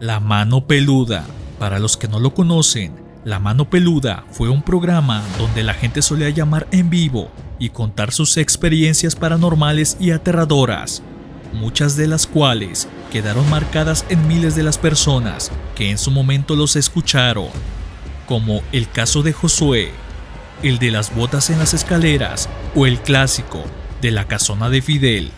La Mano Peluda. Para los que no lo conocen, La Mano Peluda fue un programa donde la gente solía llamar en vivo y contar sus experiencias paranormales y aterradoras, muchas de las cuales quedaron marcadas en miles de las personas que en su momento los escucharon, como el caso de Josué, el de las botas en las escaleras o el clásico de la casona de Fidel.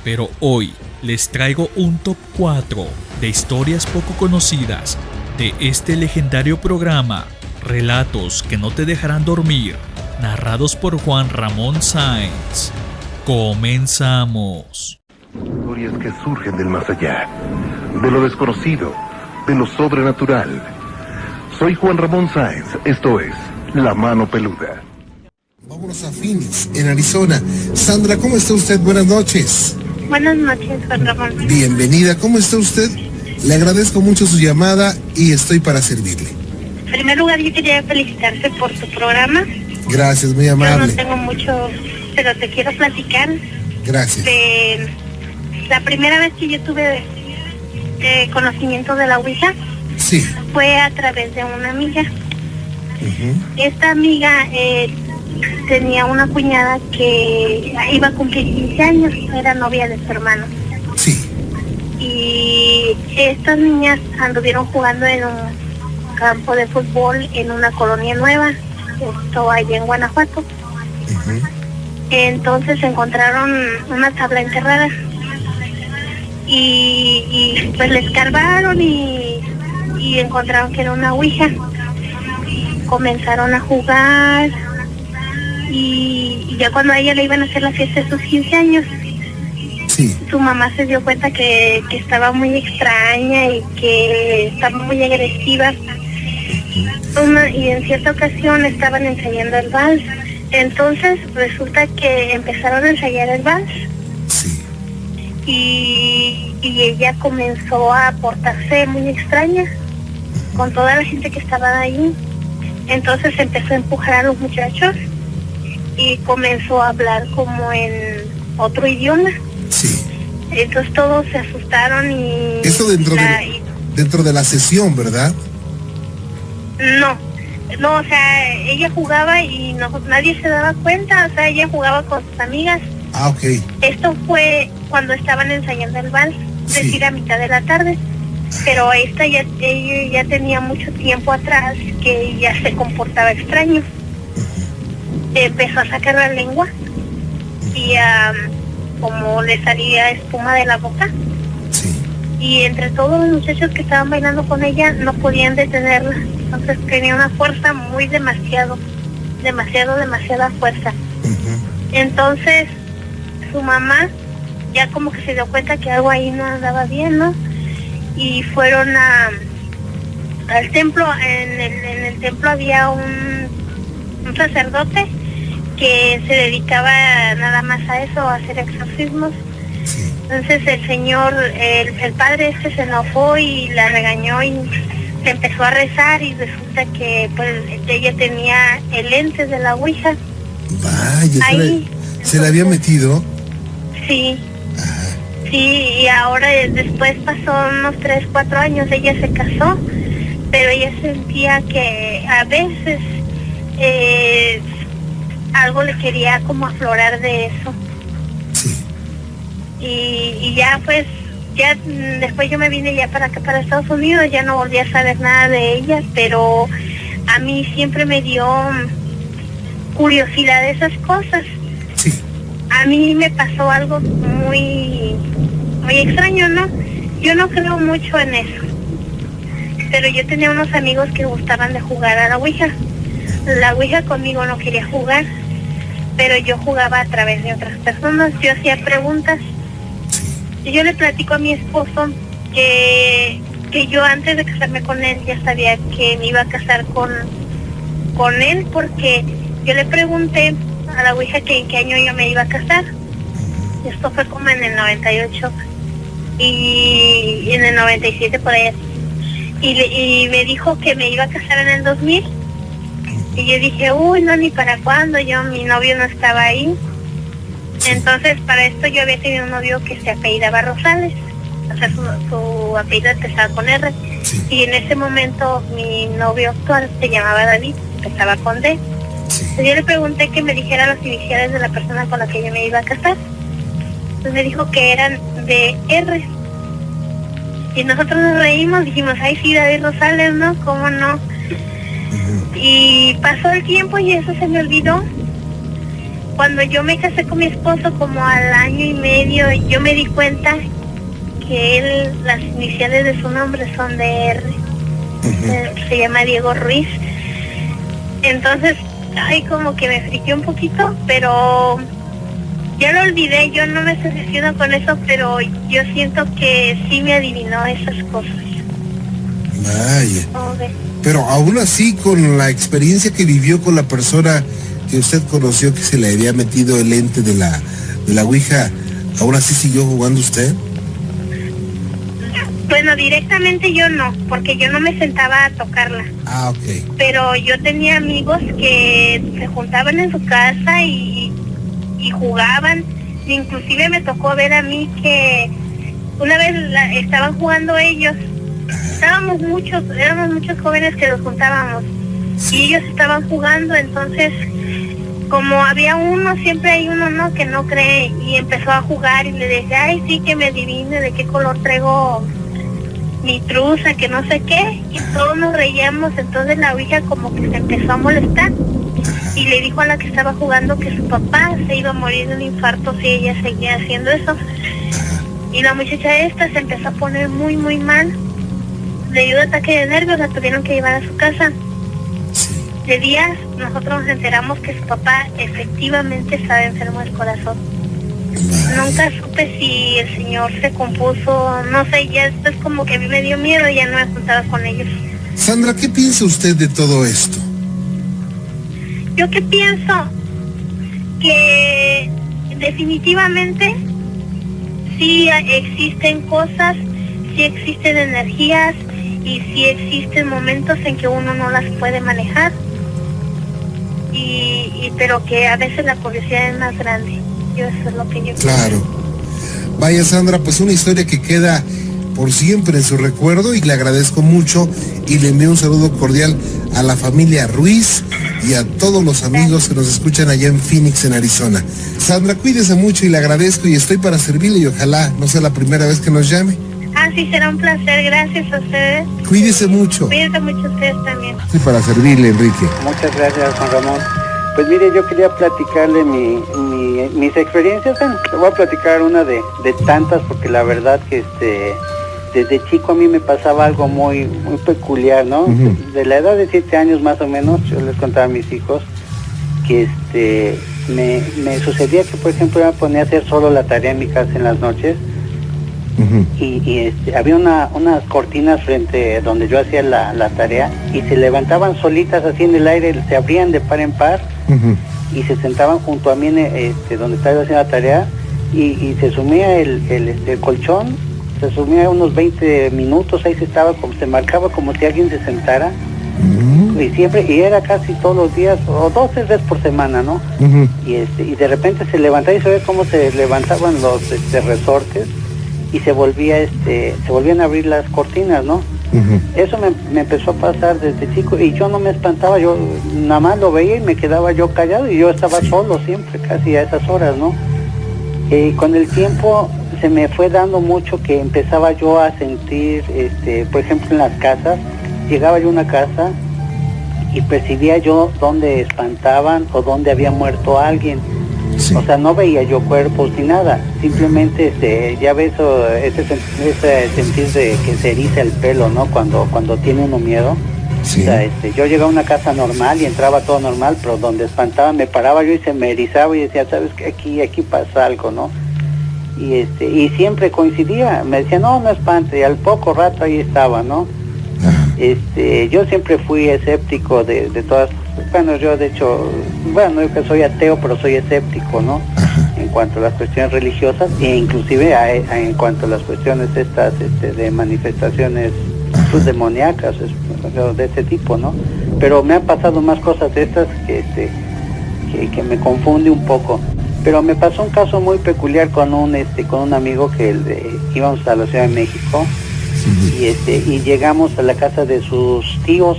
Pero hoy les traigo un top 4 de historias poco conocidas de este legendario programa, relatos que no te dejarán dormir, narrados por Juan Ramón Sáenz. Comenzamos. Historias que surgen del más allá, de lo desconocido, de lo sobrenatural. Soy Juan Ramón Sáenz, esto es La Mano Peluda. Vámonos a Phoenix, en Arizona. Sandra, ¿cómo está usted? Buenas noches. Buenas noches, Juan Ramón. Bienvenida, ¿cómo está usted? Le agradezco mucho su llamada y estoy para servirle. En primer lugar, yo quería felicitarte por tu programa. Gracias, muy Yo amable. no tengo mucho, pero te quiero platicar Gracias. de la primera vez que yo tuve conocimiento de la Ouija. Sí. Fue a través de una amiga. Ujú. Esta amiga tenía una cuñada que iba a cumplir 15 años, era novia de su hermano. Sí. Y estas niñas anduvieron jugando en un campo de fútbol en una colonia nueva, esto allá en Guanajuato. Ujú. Entonces encontraron una tabla enterrada y pues le escarbaron y encontraron que era una ouija. Comenzaron a jugar y ya cuando a ella le iban a hacer la fiesta de sus 15 años, Sí. su mamá se dio cuenta que estaba muy extraña y que estaba muy agresiva. Y en cierta ocasión estaban ensayando el vals. Entonces resulta que empezaron a ensayar el vals Sí. y ella comenzó a portarse muy extraña con toda la gente que estaba ahí. Entonces empezó a empujar a los muchachos y comenzó a hablar como en otro idioma. Sí. Entonces todos se asustaron y... Eso dentro de la sesión, ¿verdad? No, o sea, ella jugaba y nadie se daba cuenta, o sea, ella jugaba con sus amigas. Ah, ok. Esto fue cuando estaban ensayando el vals, es Sí. decir, a mitad de la tarde. Pero ella ya tenía mucho tiempo atrás que ya se comportaba extraño. Empezó a sacar la lengua y como le salía espuma de la boca. Sí. Y entre todos los muchachos que estaban bailando con ella no podían detenerla. Entonces tenía una fuerza muy demasiada fuerza. Ujú. Entonces su mamá ya como que se dio cuenta que algo ahí no andaba bien, ¿no? Y fueron al templo. En el templo había un sacerdote que se dedicaba nada más a eso, a hacer exorcismos. Sí. Entonces el señor, el padre se enojó y la regañó y se empezó a rezar y resulta que pues ella tenía el ente de la ouija. Vaya, Ahí, ¿se le había metido? Sí, Ajá. sí, y ahora después pasó unos 3, 4 años, ella se casó, pero ella sentía que a veces algo le quería como aflorar de eso. Sí. Y ya pues, ya después yo me vine ya para acá, para Estados Unidos, ya no volví a saber nada de ella, pero a mí siempre me dio curiosidad de esas cosas. Sí. A mí me pasó algo muy extraño, ¿no? Yo no creo mucho en eso, pero yo tenía unos amigos que gustaban de jugar a la ouija. La ouija conmigo no quería jugar, pero yo jugaba a través de otras personas, yo hacía preguntas. Y yo le platico a mi esposo que yo antes de casarme con él ya sabía que me iba a casar con él, porque yo le pregunté a la ouija que en qué año yo me iba a casar. Esto fue como en el 98 y en el 97 por allá. Y me dijo que me iba a casar en el 2000. Y yo dije, uy, no, ni para cuándo, mi novio no estaba ahí. Entonces, para esto yo había tenido un novio que se apellidaba Rosales. o sea, su apellido empezaba con R. Sí. Y en ese momento mi novio actual se llamaba David, empezaba con D. Sí. Entonces yo le pregunté que me dijera las iniciales de la persona con la que yo me iba a casar. Entonces me dijo que eran de R. Y nosotros nos reímos, dijimos, ay sí, David Rosales, ¿no? ¿Cómo no? Y pasó el tiempo y eso se me olvidó. Cuando yo me casé con mi esposo, como al año y medio, yo me di cuenta que él, las iniciales de su nombre son de R. Se llama Diego Ruiz. Entonces, ay, como que me friqué un poquito, pero ya lo olvidé, yo no me obsesiono con eso, pero yo siento que sí me adivinó esas cosas. Vaya. Okay. Pero aún así, con la experiencia que vivió con la persona que usted conoció, que se le había metido el ente de la ouija, ¿aún así siguió jugando usted? Bueno, directamente yo no, porque yo no me sentaba a tocarla. Ah, ok. Pero yo tenía amigos que se juntaban en su casa y jugaban. Inclusive me tocó ver a mí que una vez estaban jugando ellos. Éramos muchos jóvenes que los juntábamos. Sí. Y ellos estaban jugando, entonces como había uno, siempre hay uno, ¿no?, que no cree, y empezó a jugar y le decía, ay, sí, que me adivine de qué color traigo mi truza, que no sé qué, y todos nos reíamos. Entonces la ouija como que se empezó a molestar y le dijo a la que estaba jugando que su papá se iba a morir de un infarto si ella seguía haciendo eso. Y la muchacha esta se empezó a poner muy, muy mal, le dio ataque de nervios, la tuvieron que llevar a su casa. De días nosotros nos enteramos que su papá efectivamente estaba enfermo del corazón. Nunca supe si el señor se compuso, no sé, ya esto es como que a mí me dio miedo y ya no me juntaba con ellos. Sandra, ¿qué piensa usted de todo esto? Yo que pienso que definitivamente sí existen cosas, sí existen energías y sí existen momentos en que uno no las puede manejar, pero que a veces la curiosidad es más grande. Yo eso es lo que yo Claro. Vaya, Sandra, pues una historia que queda por siempre en su recuerdo, y le agradezco mucho y le envío un saludo cordial a la familia Ruiz y a todos los amigos que nos escuchan allá en Phoenix, en Arizona. Sandra, cuídese mucho y le agradezco, y estoy para servirle, y ojalá no sea la primera vez que nos llame. Ah, sí, será un placer, gracias a ustedes. Cuídese mucho. Cuídense mucho ustedes también. Estoy para servirle, Enrique. Muchas gracias, Juan Ramón. Pues mire, yo quería platicarle mis experiencias. Bueno, le voy a platicar una de tantas, porque la verdad que desde chico a mí me pasaba algo muy peculiar, ¿no? De la edad de 7 años más o menos, yo les contaba a mis hijos que me sucedía que, por ejemplo, yo me ponía a hacer solo la tarea en mi casa en las noches. Y había unas cortinas frente donde yo hacía la tarea, y se levantaban solitas así en el aire, se abrían de par en par, y se sentaban junto a mí donde estaba yo haciendo la tarea, y se sumía el colchón, se sumía unos 20 minutos, ahí se marcaba como si alguien se sentara, y era casi todos los días, o 2 o 3 veces por semana, ¿no? Y de repente se levantaba, y se ve cómo se levantaban los resortes, y se volvían a abrir las cortinas, ¿no? Eso me empezó a pasar desde chico, y yo no me espantaba, yo nada más lo veía y me quedaba yo callado, y yo estaba solo siempre, casi a esas horas, ¿no? Con el tiempo se me fue dando mucho que empezaba yo a sentir, por ejemplo, en las casas, llegaba yo a una casa y percibía yo dónde espantaban o dónde había muerto alguien. Sí. O sea, no veía yo cuerpos ni nada, simplemente ya ves ese sentir de que se eriza el pelo, ¿no? Cuando tiene uno miedo. Sí. O sea, yo llegaba a una casa normal y entraba todo normal, pero donde espantaba me paraba yo y se me erizaba, y decía, sabes que aquí pasa algo, ¿no? Y siempre coincidía, me decía, no espante, y al poco rato ahí estaba, ¿no? Yo siempre fui escéptico de todas. Bueno, yo de hecho, yo que soy ateo, pero soy escéptico, ¿no? En cuanto a las cuestiones religiosas, e inclusive en cuanto a las cuestiones estas de manifestaciones pues, demoníacas, de este tipo, ¿no? Pero me han pasado más cosas de estas que me confunde un poco. Pero me pasó un caso muy peculiar con un amigo que íbamos a la Ciudad de México y llegamos a la casa de sus tíos.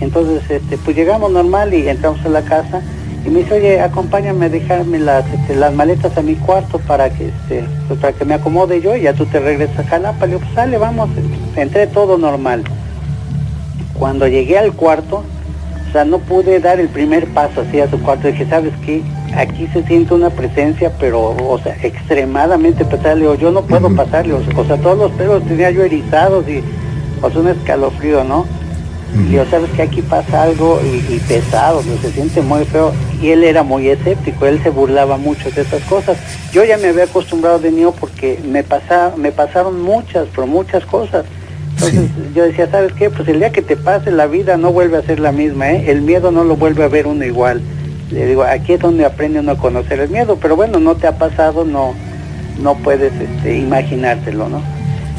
Entonces pues llegamos normal y entramos a la casa y me dice, oye, acompáñame a dejarme las maletas a mi cuarto para que me acomode yo y ya tú te regresas a Jalapa. Le digo, pues sale, vamos. Entré todo normal. Cuando llegué al cuarto, o sea, no pude dar el primer paso así a su cuarto. Dije, ¿sabes qué? Aquí se siente una presencia, pero, o sea, extremadamente pesada. Le digo, yo no puedo pasarle, o sea, todos los pelos tenía yo erizados y, o sea, un escalofrío, ¿no? Y digo, ¿sabes qué? Aquí pasa algo y pesado, se siente muy feo. Y él era muy escéptico, él se burlaba mucho de esas cosas. Yo ya me había acostumbrado de niño porque me pasaron muchas cosas. Entonces yo decía, ¿sabes qué? Pues el día que te pase la vida no vuelve a ser la misma, ¿eh? El miedo no lo vuelve a ver uno igual. Le digo, aquí es donde aprende uno a conocer el miedo, pero bueno, no te ha pasado, no puedes imaginártelo, ¿no?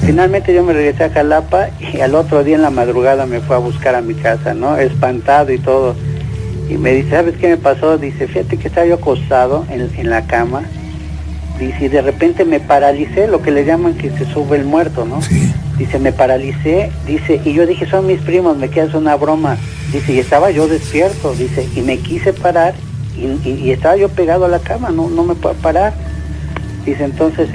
Finalmente yo me regresé a Jalapa y al otro día en la madrugada me fue a buscar a mi casa, ¿no? Espantado y todo. Y me dice, ¿sabes qué me pasó? Dice, fíjate que estaba yo acostado en la cama. Dice, y de repente me paralicé, lo que le llaman que se sube el muerto, ¿no? Sí. Dice, me paralicé, dice, y yo dije, son mis primos, me queda una broma. Dice, y estaba yo despierto, dice, y me quise parar y estaba yo pegado a la cama, no me puedo parar. Dice, entonces,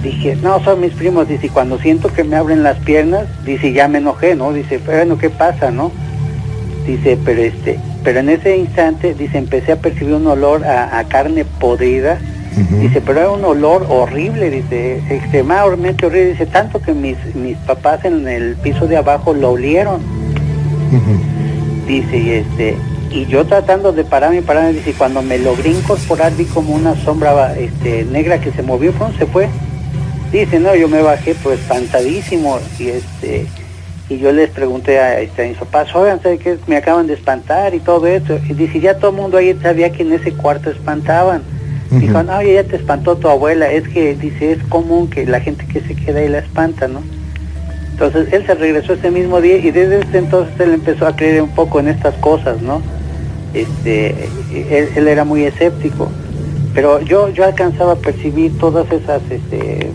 dije, no, son mis primos. Dice, y cuando siento que me abren las piernas, dice, ya me enojé, ¿no? Dice, bueno, ¿qué pasa, no? Dice, pero en ese instante, dice, empecé a percibir un olor a carne podrida. Dice, pero era un olor horrible, dice, extremadamente horrible. Dice, tanto que mis papás en el piso de abajo lo olieron. Dice, y yo tratando de pararme, dice, cuando me logré incorporar vi como una sombra negra que se movió, se fue. Dice, no, yo me bajé pues espantadísimo y yo les pregunté a mis papás, oigan, ¿sabe qué? Me acaban de espantar y todo esto. Y dice, ya todo el mundo ahí sabía que en ese cuarto espantaban. Dijo, no, ya te espantó tu abuela, es que, dice, es común que la gente que se queda ahí la espanta, ¿no? Entonces él se regresó ese mismo día y desde ese entonces él empezó a creer un poco en estas cosas, ¿no? Él era muy escéptico, pero yo alcanzaba a percibir todas esas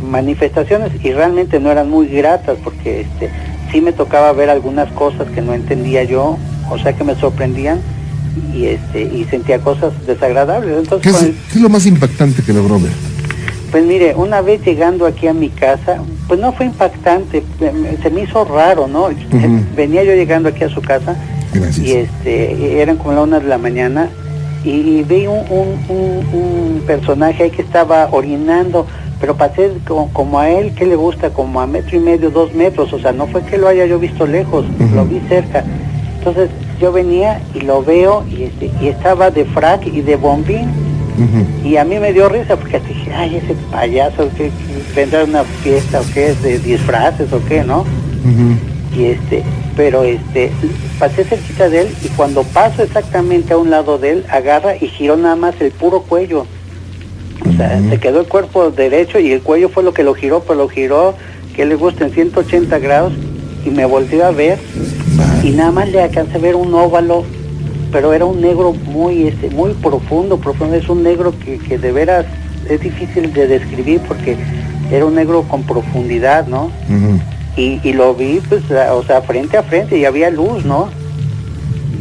manifestaciones y realmente no eran muy gratas porque sí me tocaba ver algunas cosas que no entendía yo, o sea que me sorprendían. Y sentía cosas desagradables. Entonces, ¿Qué es lo más impactante que logró ver? Pues mire, una vez llegando aquí a mi casa, pues no fue impactante, se me hizo raro, ¿no? Venía yo llegando aquí a su casa. Gracias. Y eran como las 1 de la mañana y vi un personaje ahí que estaba orinando, pero pasé como a él, que le gusta, como a 1.5 metros, 2 metros, o sea, no fue que lo haya yo visto lejos, lo vi cerca. Entonces yo venía y lo veo y estaba de frac y de bombín. Y a mí me dio risa porque dije, ay, ese payaso que vendrá a una fiesta o qué, de disfraces o qué, ¿no? Pero pasé cerquita de él y cuando paso exactamente a un lado de él, agarra y giró nada más el puro cuello. O sea, se quedó el cuerpo derecho y el cuello fue lo que lo giró, pero lo giró, que le gusta, en 180 grados y me volteó a ver y nada más le alcancé a ver un óvalo, pero era un negro muy profundo, es un negro que de veras es difícil de describir porque era un negro con profundidad, ¿no? Y lo vi, pues, o sea, frente a frente y había luz, ¿no?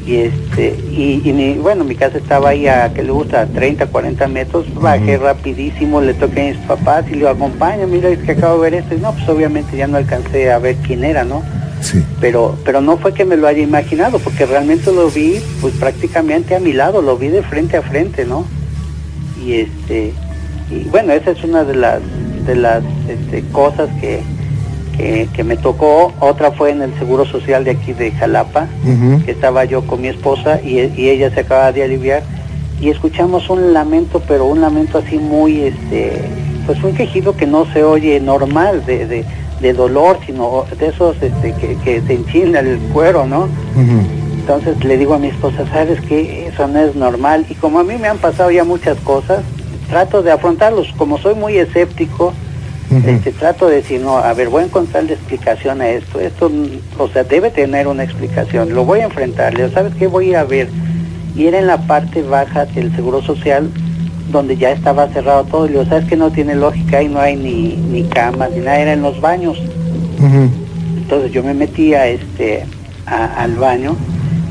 Mi casa estaba ahí a, que le gusta, 30, 40 metros, bajé rapidísimo, le toqué a mis papás y le acompaño, mira, es que acabo de ver esto, y no, pues obviamente ya no alcancé a ver quién era, ¿no? Sí. Pero no fue que me lo haya imaginado, porque realmente lo vi, pues prácticamente a mi lado, lo vi de frente a frente, ¿no? Y bueno, esa es una de las cosas que me tocó. Otra fue en el Seguro Social de aquí de Jalapa, que estaba yo con mi esposa y ella se acaba de aliviar y escuchamos un lamento, pero un lamento así muy, pues un quejido que no se oye normal de dolor, sino de esos que se enchina el cuero, ¿no? Entonces le digo a mi esposa, ¿sabes qué? Eso no es normal. Y como a mí me han pasado ya muchas cosas, trato de afrontarlos. Como soy muy escéptico, trato de decir, no, a ver, voy a encontrarle explicación a esto, o sea, debe tener una explicación, lo voy a enfrentar, ¿sabes qué? Voy a ver, y era en la parte baja del Seguro Social, donde ya estaba cerrado todo. Y le digo, ¿sabes que no tiene lógica? Ahí no hay ni camas ni nada, era en los baños. Entonces yo me metí al baño,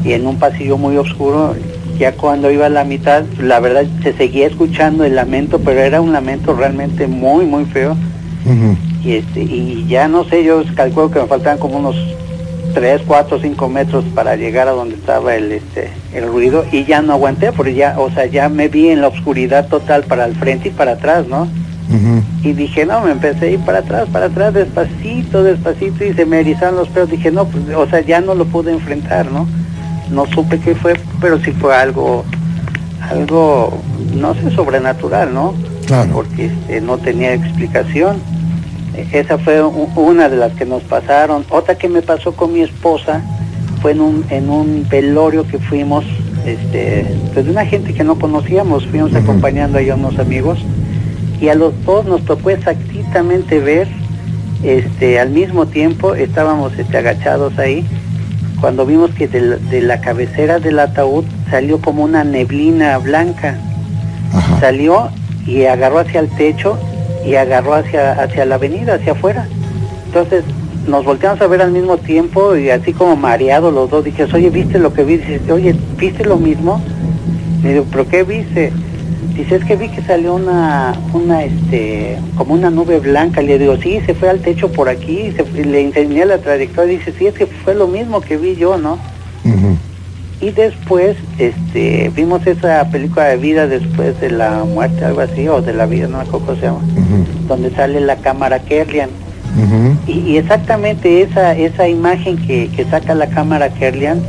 y en un pasillo muy oscuro, ya cuando iba a la mitad, la verdad se seguía escuchando el lamento, pero era un lamento realmente muy, muy feo. Y ya no sé, yo calculo que me faltaban como unos 3, 4, 5 metros para llegar a donde estaba el ruido, y ya no aguanté, porque ya me vi en la oscuridad total para el frente y para atrás, ¿no? Y dije, no, me empecé a ir para atrás, despacito, y se me erizaron los pelos. Dije, no, pues, ya no lo pude enfrentar, ¿no? No supe qué fue, pero sí fue algo, no sé, sobrenatural, ¿no? Claro. Porque no tenía explicación. Esa fue una de las que nos pasaron. Otra que me pasó con mi esposa fue en un velorio que fuimos, pues de una gente que no conocíamos. Fuimos acompañando ahí a unos amigos, y a los dos nos tocó exactamente ver, al mismo tiempo estábamos agachados ahí, cuando vimos que de la cabecera del ataúd salió como una neblina blanca. Salió y agarró hacia el techo y agarró hacia la avenida, hacia afuera. Entonces nos volteamos a ver al mismo tiempo, y así como mareados los dos. Dije, oye, ¿viste lo que vi? Dice, oye, ¿viste lo mismo? Le digo, ¿pero qué viste? Dice, es que vi que salió como una nube blanca. Le digo, sí, se fue al techo por aquí. Le enseñé la trayectoria. Dice, sí, es que fue lo mismo que vi yo, ¿no? Y después vimos esa película de Vida después de la muerte, algo así, o de la vida, no me acuerdo cómo se llama, donde sale la cámara Kerlian. Y exactamente esa imagen que saca la cámara Kerlian,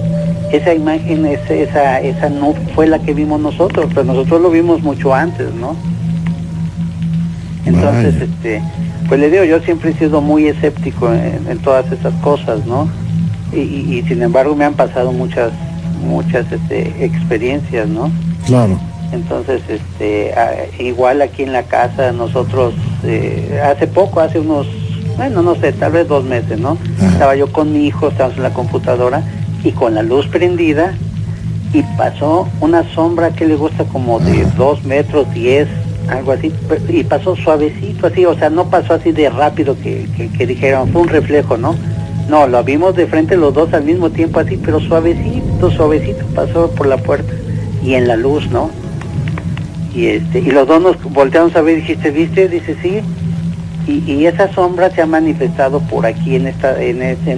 esa imagen, esa nube fue la que vimos nosotros, pero nosotros lo vimos mucho antes, ¿no? Entonces, pues le digo, yo siempre he sido muy escéptico en todas esas cosas, ¿no? Y sin embargo me han pasado muchas experiencias, ¿no? Claro. Entonces, igual aquí en la casa nosotros, hace unos, bueno, no sé, tal vez 2 meses, ¿no? Estaba yo con mi hijo, estábamos en la computadora y con la luz prendida, y pasó una sombra que le gusta como de 2 metros 10, algo así, y pasó suavecito así, o sea, no pasó así de rápido que dijeron, fue un reflejo, ¿no? No, lo vimos de frente los dos al mismo tiempo así, pero suavecito pasó por la puerta y en la luz, ¿no? Y los dos nos volteamos a ver y dijiste, ¿viste? Dice, sí. Y esa sombra se ha manifestado por aquí en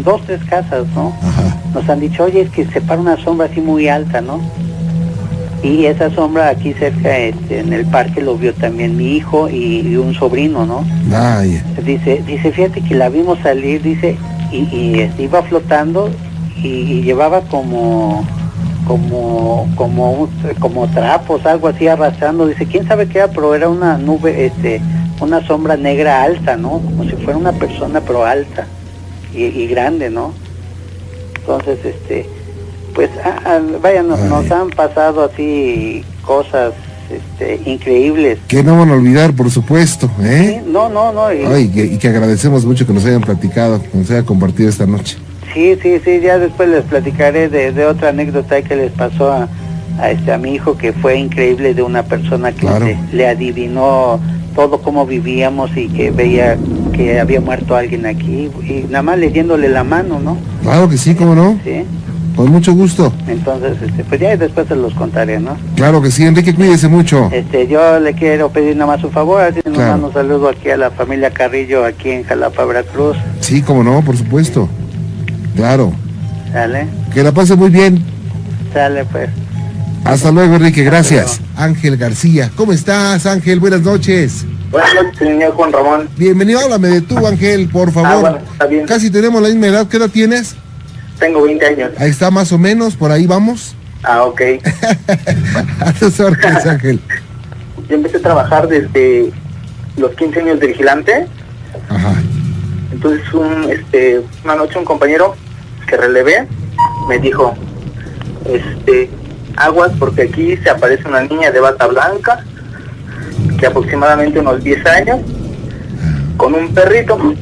2, 3 casas, ¿no? Nos han dicho, oye, es que se para una sombra así muy alta, ¿no? Y esa sombra aquí cerca, en el parque, lo vio también mi hijo y un sobrino, ¿no? Dice, fíjate que la vimos salir, dice, y iba flotando y llevaba como trapos, algo así arrastrando. Dice, quién sabe qué era, pero era una nube, una sombra negra alta, ¿no? Como si fuera una persona, pero alta y grande, ¿no? Entonces, pues, vaya, nos han pasado así cosas increíbles. Que no van a olvidar, por supuesto, ¿eh? Sí, no. Y que agradecemos mucho que nos hayan platicado, que nos hayan compartido esta noche. Sí, ya después les platicaré de otra anécdota que les pasó a mi hijo, que fue increíble, de una persona que le adivinó todo cómo vivíamos y que veía que había muerto alguien aquí, y nada más leyéndole la mano, ¿no? Claro que sí, ¿cómo no? Sí. Con mucho gusto. Entonces, pues ya después se los contaré, ¿no? Claro que sí, Enrique, cuídese mucho. Yo le quiero pedir nada más un favor, así nos mando un saludo aquí a la familia Carrillo, aquí en Jalapa, Veracruz. Sí, cómo no, por supuesto. Claro. ¿Sale? Que la pase muy bien. Sale, pues. Hasta luego, Enrique, gracias. Ángel García, ¿cómo estás, Ángel? Buenas noches. Buenas noches, señor Juan Ramón. Bienvenido, háblame de tú, Ángel, por favor. Bueno, está bien. Casi tenemos la misma edad, ¿qué edad tienes? Tengo 20 años. Ahí está, más o menos, por ahí vamos. Ok. A tus órdenes, Ángel. Yo empecé a trabajar desde los 15 años de vigilante. Ajá. Entonces, una noche un compañero que relevé me dijo, aguas, porque aquí se aparece una niña de bata blanca, de aproximadamente unos 10 años, con un perrito.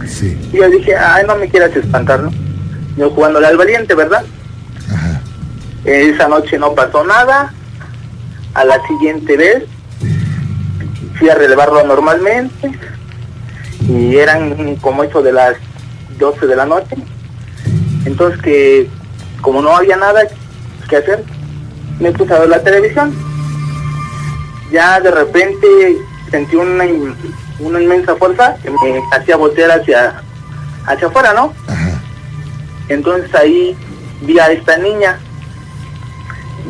Sí. Y yo dije, ay, no me quieras espantar, ¿no? Yo jugándole al valiente, ¿verdad? Ajá. Esa noche no pasó nada. A la siguiente vez fui a relevarlo normalmente y eran como eso de las 12 de la noche. Entonces que como no había nada que hacer, me puse a ver la televisión. Ya de repente sentí una inmensa fuerza que me hacía voltear hacia afuera, ¿no? Ajá. Entonces ahí vi a esta niña.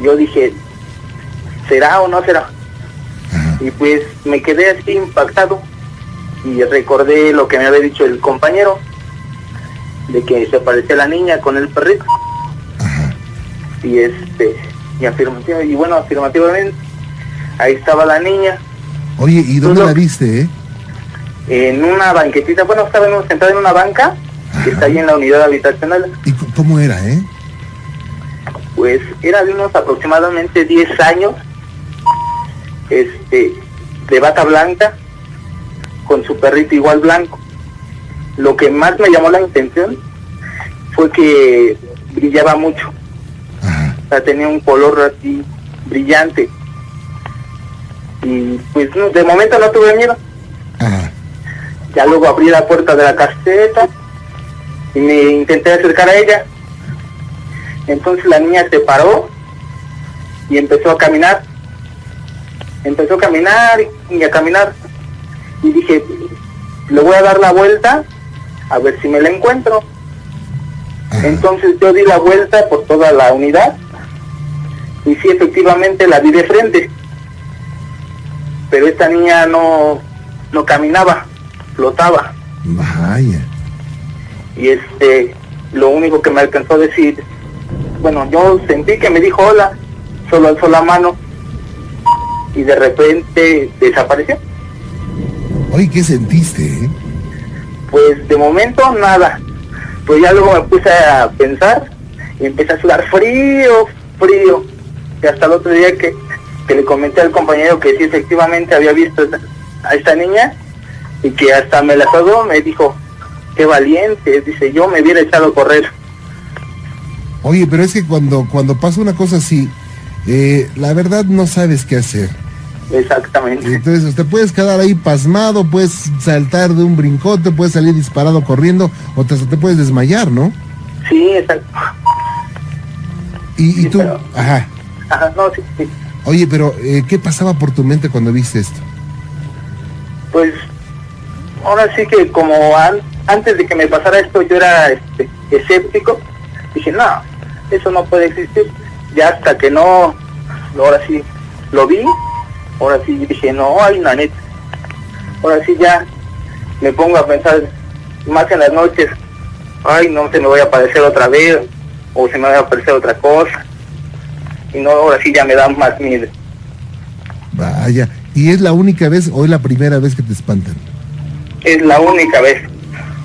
Yo dije, ¿será o no será? Ajá. Y pues me quedé así impactado y recordé lo que me había dicho el compañero, de que se parecía la niña con el perrito. Ajá. Y afirmativamente ahí estaba la niña. Oye, ¿y dónde Pues, la viste, en una banquetita, bueno, estaba sentada en una banca que está ahí en la unidad habitacional. ¿Y cómo era, Pues era de unos aproximadamente 10 años, de bata blanca, con su perrito igual blanco. Lo que más me llamó la atención fue que brillaba mucho. Ajá. O sea, tenía un color así brillante. Y pues no, de momento no tuve miedo. Ajá. Ya luego abrí la puerta de la caseta y me intenté acercar a ella. Entonces la niña se paró y empezó a caminar. Empezó a caminar y a caminar. Y dije, le voy a dar la vuelta a ver si me la encuentro. Ajá. Entonces yo di la vuelta por toda la unidad y sí, efectivamente la vi de frente. Pero esta niña no caminaba, flotaba. Vaya. Y lo único que me alcanzó a decir, bueno, yo sentí que me dijo hola, solo alzó la mano y de repente desapareció. Oye, ¿qué sentiste, Pues de momento nada. Pues ya luego me puse a pensar y empecé a sudar frío. Y hasta el otro día que le comenté al compañero que sí efectivamente había visto a esta niña y que hasta me la saludó, me dijo, qué valiente, dice, yo me hubiera echado a correr. Oye, pero es que cuando pasa una cosa así, la verdad no sabes qué hacer. Exactamente. Entonces te puedes quedar ahí pasmado, puedes saltar de un brincote, puedes salir disparado corriendo o hasta te puedes desmayar, ¿no? Sí, exacto. Y Sí, tú, pero- ajá. Ajá, no, sí. Oye, pero ¿qué pasaba por tu mente cuando viste esto? Pues ahora sí que como antes de que me pasara esto yo era escéptico. Dije, no, eso no puede existir. Ya hasta que no, ahora sí lo vi, ahora sí dije, no, hay una neta. Ahora sí ya me pongo a pensar más en las noches, ay, no se me vaya a aparecer otra vez, o se me vaya a aparecer otra cosa. Y no, ahora sí ya me da más miedo. Vaya. ¿Y es la única vez o es la primera vez que te espantan? Es la única vez.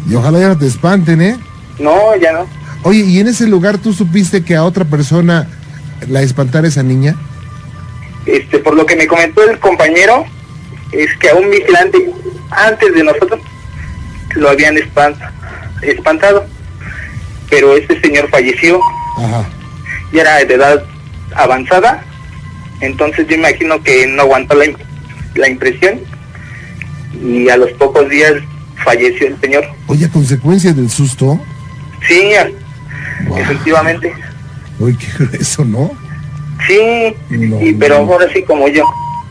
Y ojalá ya no te espanten, ¿eh? No, ya no. Oye, ¿y en ese lugar tú supiste que a otra persona la espantara esa niña? Por lo que me comentó el compañero, es que a un vigilante antes de nosotros lo habían espantado, pero este señor falleció, Ajá. ya era de edad avanzada, entonces yo imagino que no aguantó la impresión y a los pocos días falleció el señor. Oye, ¿a consecuencia del susto? Sí, Wow. efectivamente. Oye, qué grueso, ¿no? Sí, No, pero no. ahora sí, como yo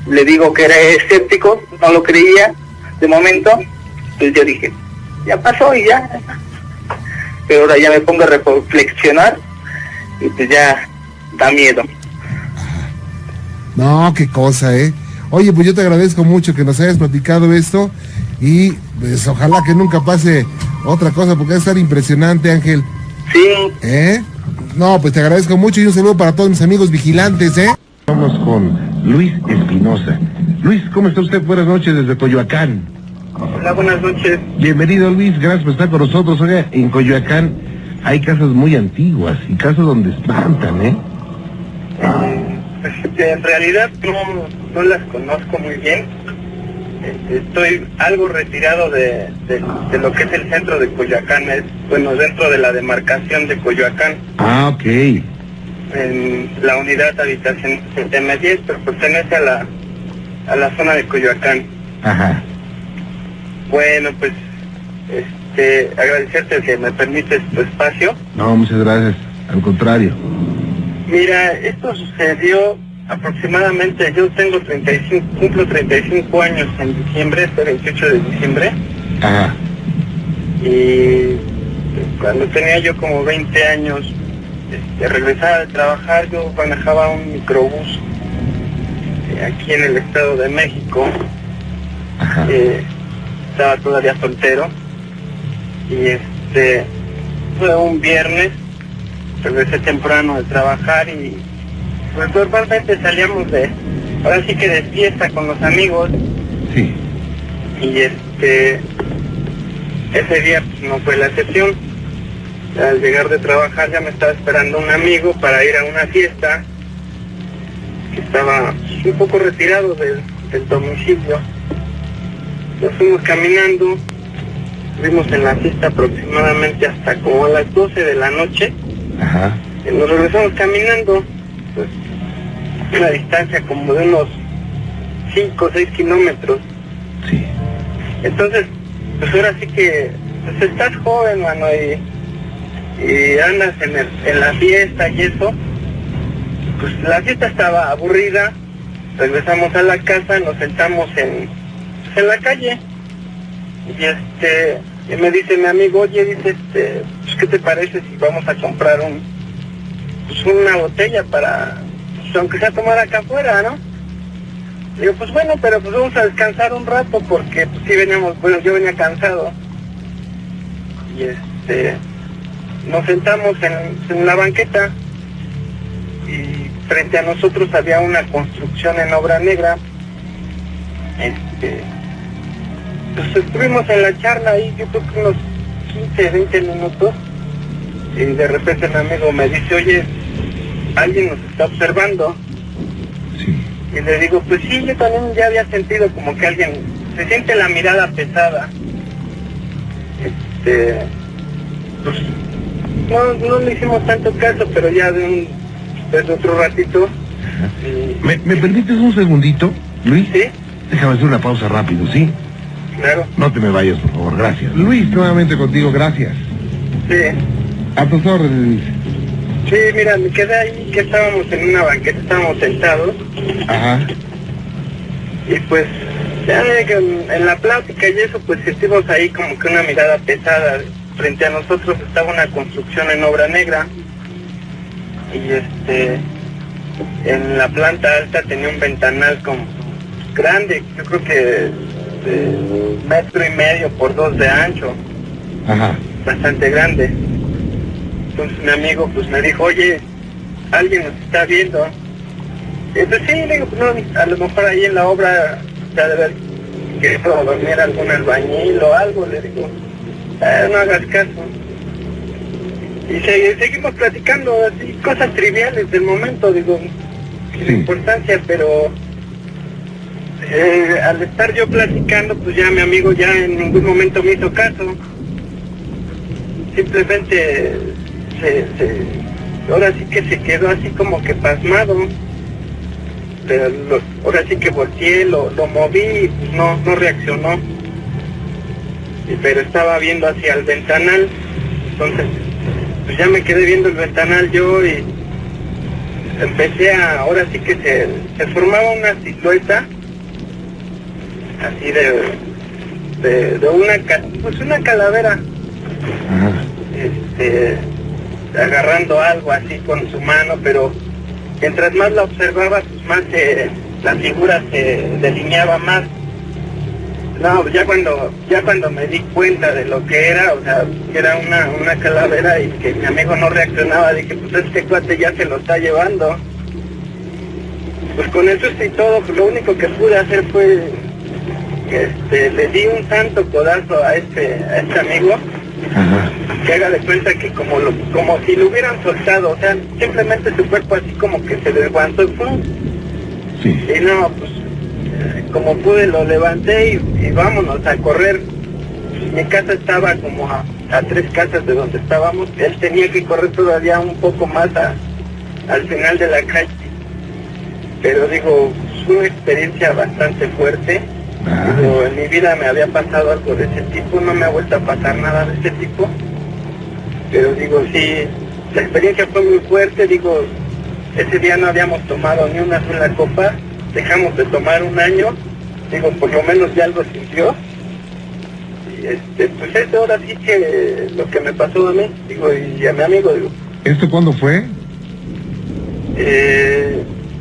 le digo que era escéptico, no lo creía de momento, pues yo dije, ya pasó y ya. Pero ahora ya me pongo a reflexionar y pues ya da miedo. No, qué cosa, ¿eh? Oye, pues yo te agradezco mucho que nos hayas platicado esto y pues ojalá que nunca pase otra cosa porque va a estar impresionante, Ángel. Sí, ¿Eh? No, pues te agradezco mucho y un saludo para todos mis amigos vigilantes, ¿eh? Vamos con Luis Espinosa. Luis, ¿cómo está usted? Buenas noches desde Coyoacán. hola, buenas noches. Bienvenido, Luis, gracias por estar con nosotros. Oiga, en Coyoacán hay casas muy antiguas y casas donde espantan, ¿eh? En realidad no las conozco muy bien. Estoy algo retirado de lo que es el centro de Coyoacán, dentro de la demarcación de Coyoacán, Ah, ok. en la unidad habitación 10, pero pertenece a la zona de Coyoacán. Ajá. Bueno, pues, agradecerte que me permites tu espacio. No, muchas gracias. Al contrario. Mira, esto sucedió aproximadamente, yo cumplo 35 años en diciembre, este 28 de diciembre. Ajá. Y cuando tenía yo como 20 años, regresaba de trabajar, yo manejaba un microbús aquí en el Estado de México. Ajá. Estaba todavía soltero y fue un viernes, regresé temprano de trabajar y pues normalmente salíamos ahora sí que de fiesta con los amigos. Sí. Y ese día pues, no fue la excepción. Al llegar de trabajar ya me estaba esperando un amigo para ir a una fiesta que estaba un poco retirado del domicilio. Nos fuimos caminando, estuvimos en la fiesta aproximadamente hasta como a las 12 de la noche. Ajá. Y nos regresamos caminando, pues una distancia como de unos 5 o 6 kilómetros. Sí. Entonces, pues ahora sí que pues estás joven, mano, y andas en la fiesta y eso. Pues la fiesta estaba aburrida, regresamos a la casa, nos sentamos en la calle y me dice mi amigo, oye, dice, pues, ¿qué te parece si vamos a comprar una botella para, pues, aunque sea tomar acá afuera, ¿no? Digo, pues bueno, pero pues vamos a descansar un rato porque pues sí veníamos, bueno, yo venía cansado. Y nos sentamos en la banqueta y frente a nosotros había una construcción en obra negra. Pues estuvimos en la charla ahí, yo creo que unos 15, 20 minutos, y de repente mi amigo me dice, oye, alguien nos está observando. Sí. Y le digo, pues sí, yo también ya había sentido como que alguien, se siente la mirada pesada. Pues no le hicimos tanto caso, pero ya desde otro ratito. ¿Me permites un segundito, Luis? ¿Sí? Déjame hacer una pausa rápido, ¿sí? Claro. No te me vayas, por favor, gracias. Luis, nuevamente contigo, gracias. Sí. A tus órdenes. Sí, mira, me quedé ahí que estábamos en una banqueta, estábamos sentados. Ajá. Y pues, ya en la plática y eso, pues sentimos ahí como que una mirada pesada. Frente a nosotros estaba una construcción en obra negra. Y en la planta alta tenía un ventanal como grande, yo creo que de 1,5 metros por 2 de ancho. Ajá. Bastante grande. Entonces mi amigo pues me dijo, oye, alguien nos está viendo. Y pues sí, le digo, pues no, a lo mejor ahí en la obra ya debe haber querido dormir algún albañil o algo, le digo, no hagas caso. Y seguimos platicando así, cosas triviales del momento, digo, sin importancia, pero al estar yo platicando, pues ya mi amigo ya en ningún momento me hizo caso. Simplemente ahora sí que se quedó así como que pasmado. Pero ahora sí que volteé, lo moví y pues no reaccionó. Pero estaba viendo hacia el ventanal. Entonces, pues ya me quedé viendo el ventanal yo y empecé ahora sí que se formaba una silueta así de una calavera. Ajá. Agarrando algo así con su mano, pero mientras más la observaba, pues más la figura se delineaba más. No, ya cuando me di cuenta de lo que era, o sea, que era una calavera y que mi amigo no reaccionaba, dije, pues este cuate ya se lo está llevando. Pues con eso y todo, pues lo único que pude hacer fue, le di un santo codazo a este amigo. Ajá. Que haga de cuenta que como si lo hubieran soltado, o sea, simplemente su cuerpo así como que se levantó y ¡pum! Sí. Y no, pues como pude lo levanté y vámonos a correr. Mi casa estaba como a 3 casas de donde estábamos, él tenía que correr todavía un poco más al final de la calle. Pero digo, fue una experiencia bastante fuerte. Digo, en mi vida me había pasado algo de ese tipo, no me ha vuelto a pasar nada de ese tipo. Pero digo, sí, la experiencia fue muy fuerte, digo, ese día no habíamos tomado ni una sola copa, dejamos de tomar un año, digo, por lo menos ya algo sintió. Y pues eso ahora sí que lo que me pasó a mí, digo, y a mi amigo, digo. ¿Esto cuándo fue?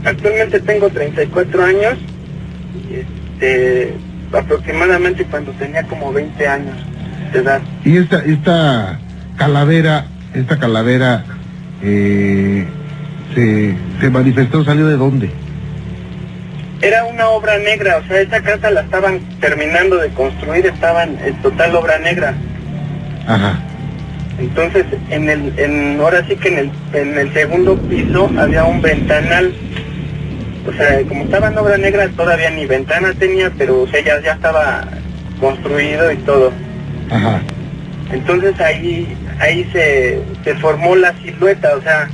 Actualmente tengo 34 años, aproximadamente cuando tenía como 20 años de edad. ¿Y esta calavera se manifestó, salió de dónde? Era una obra negra, o sea, esa casa la estaban terminando de construir, estaban en total obra negra. Ajá. Entonces, ahora sí que en el segundo piso había un ventanal. O sea, como estaba en obra negra, todavía ni ventana tenía, pero o sea, ya estaba construido y todo. Ajá. Entonces ahí se formó la silueta, o sea,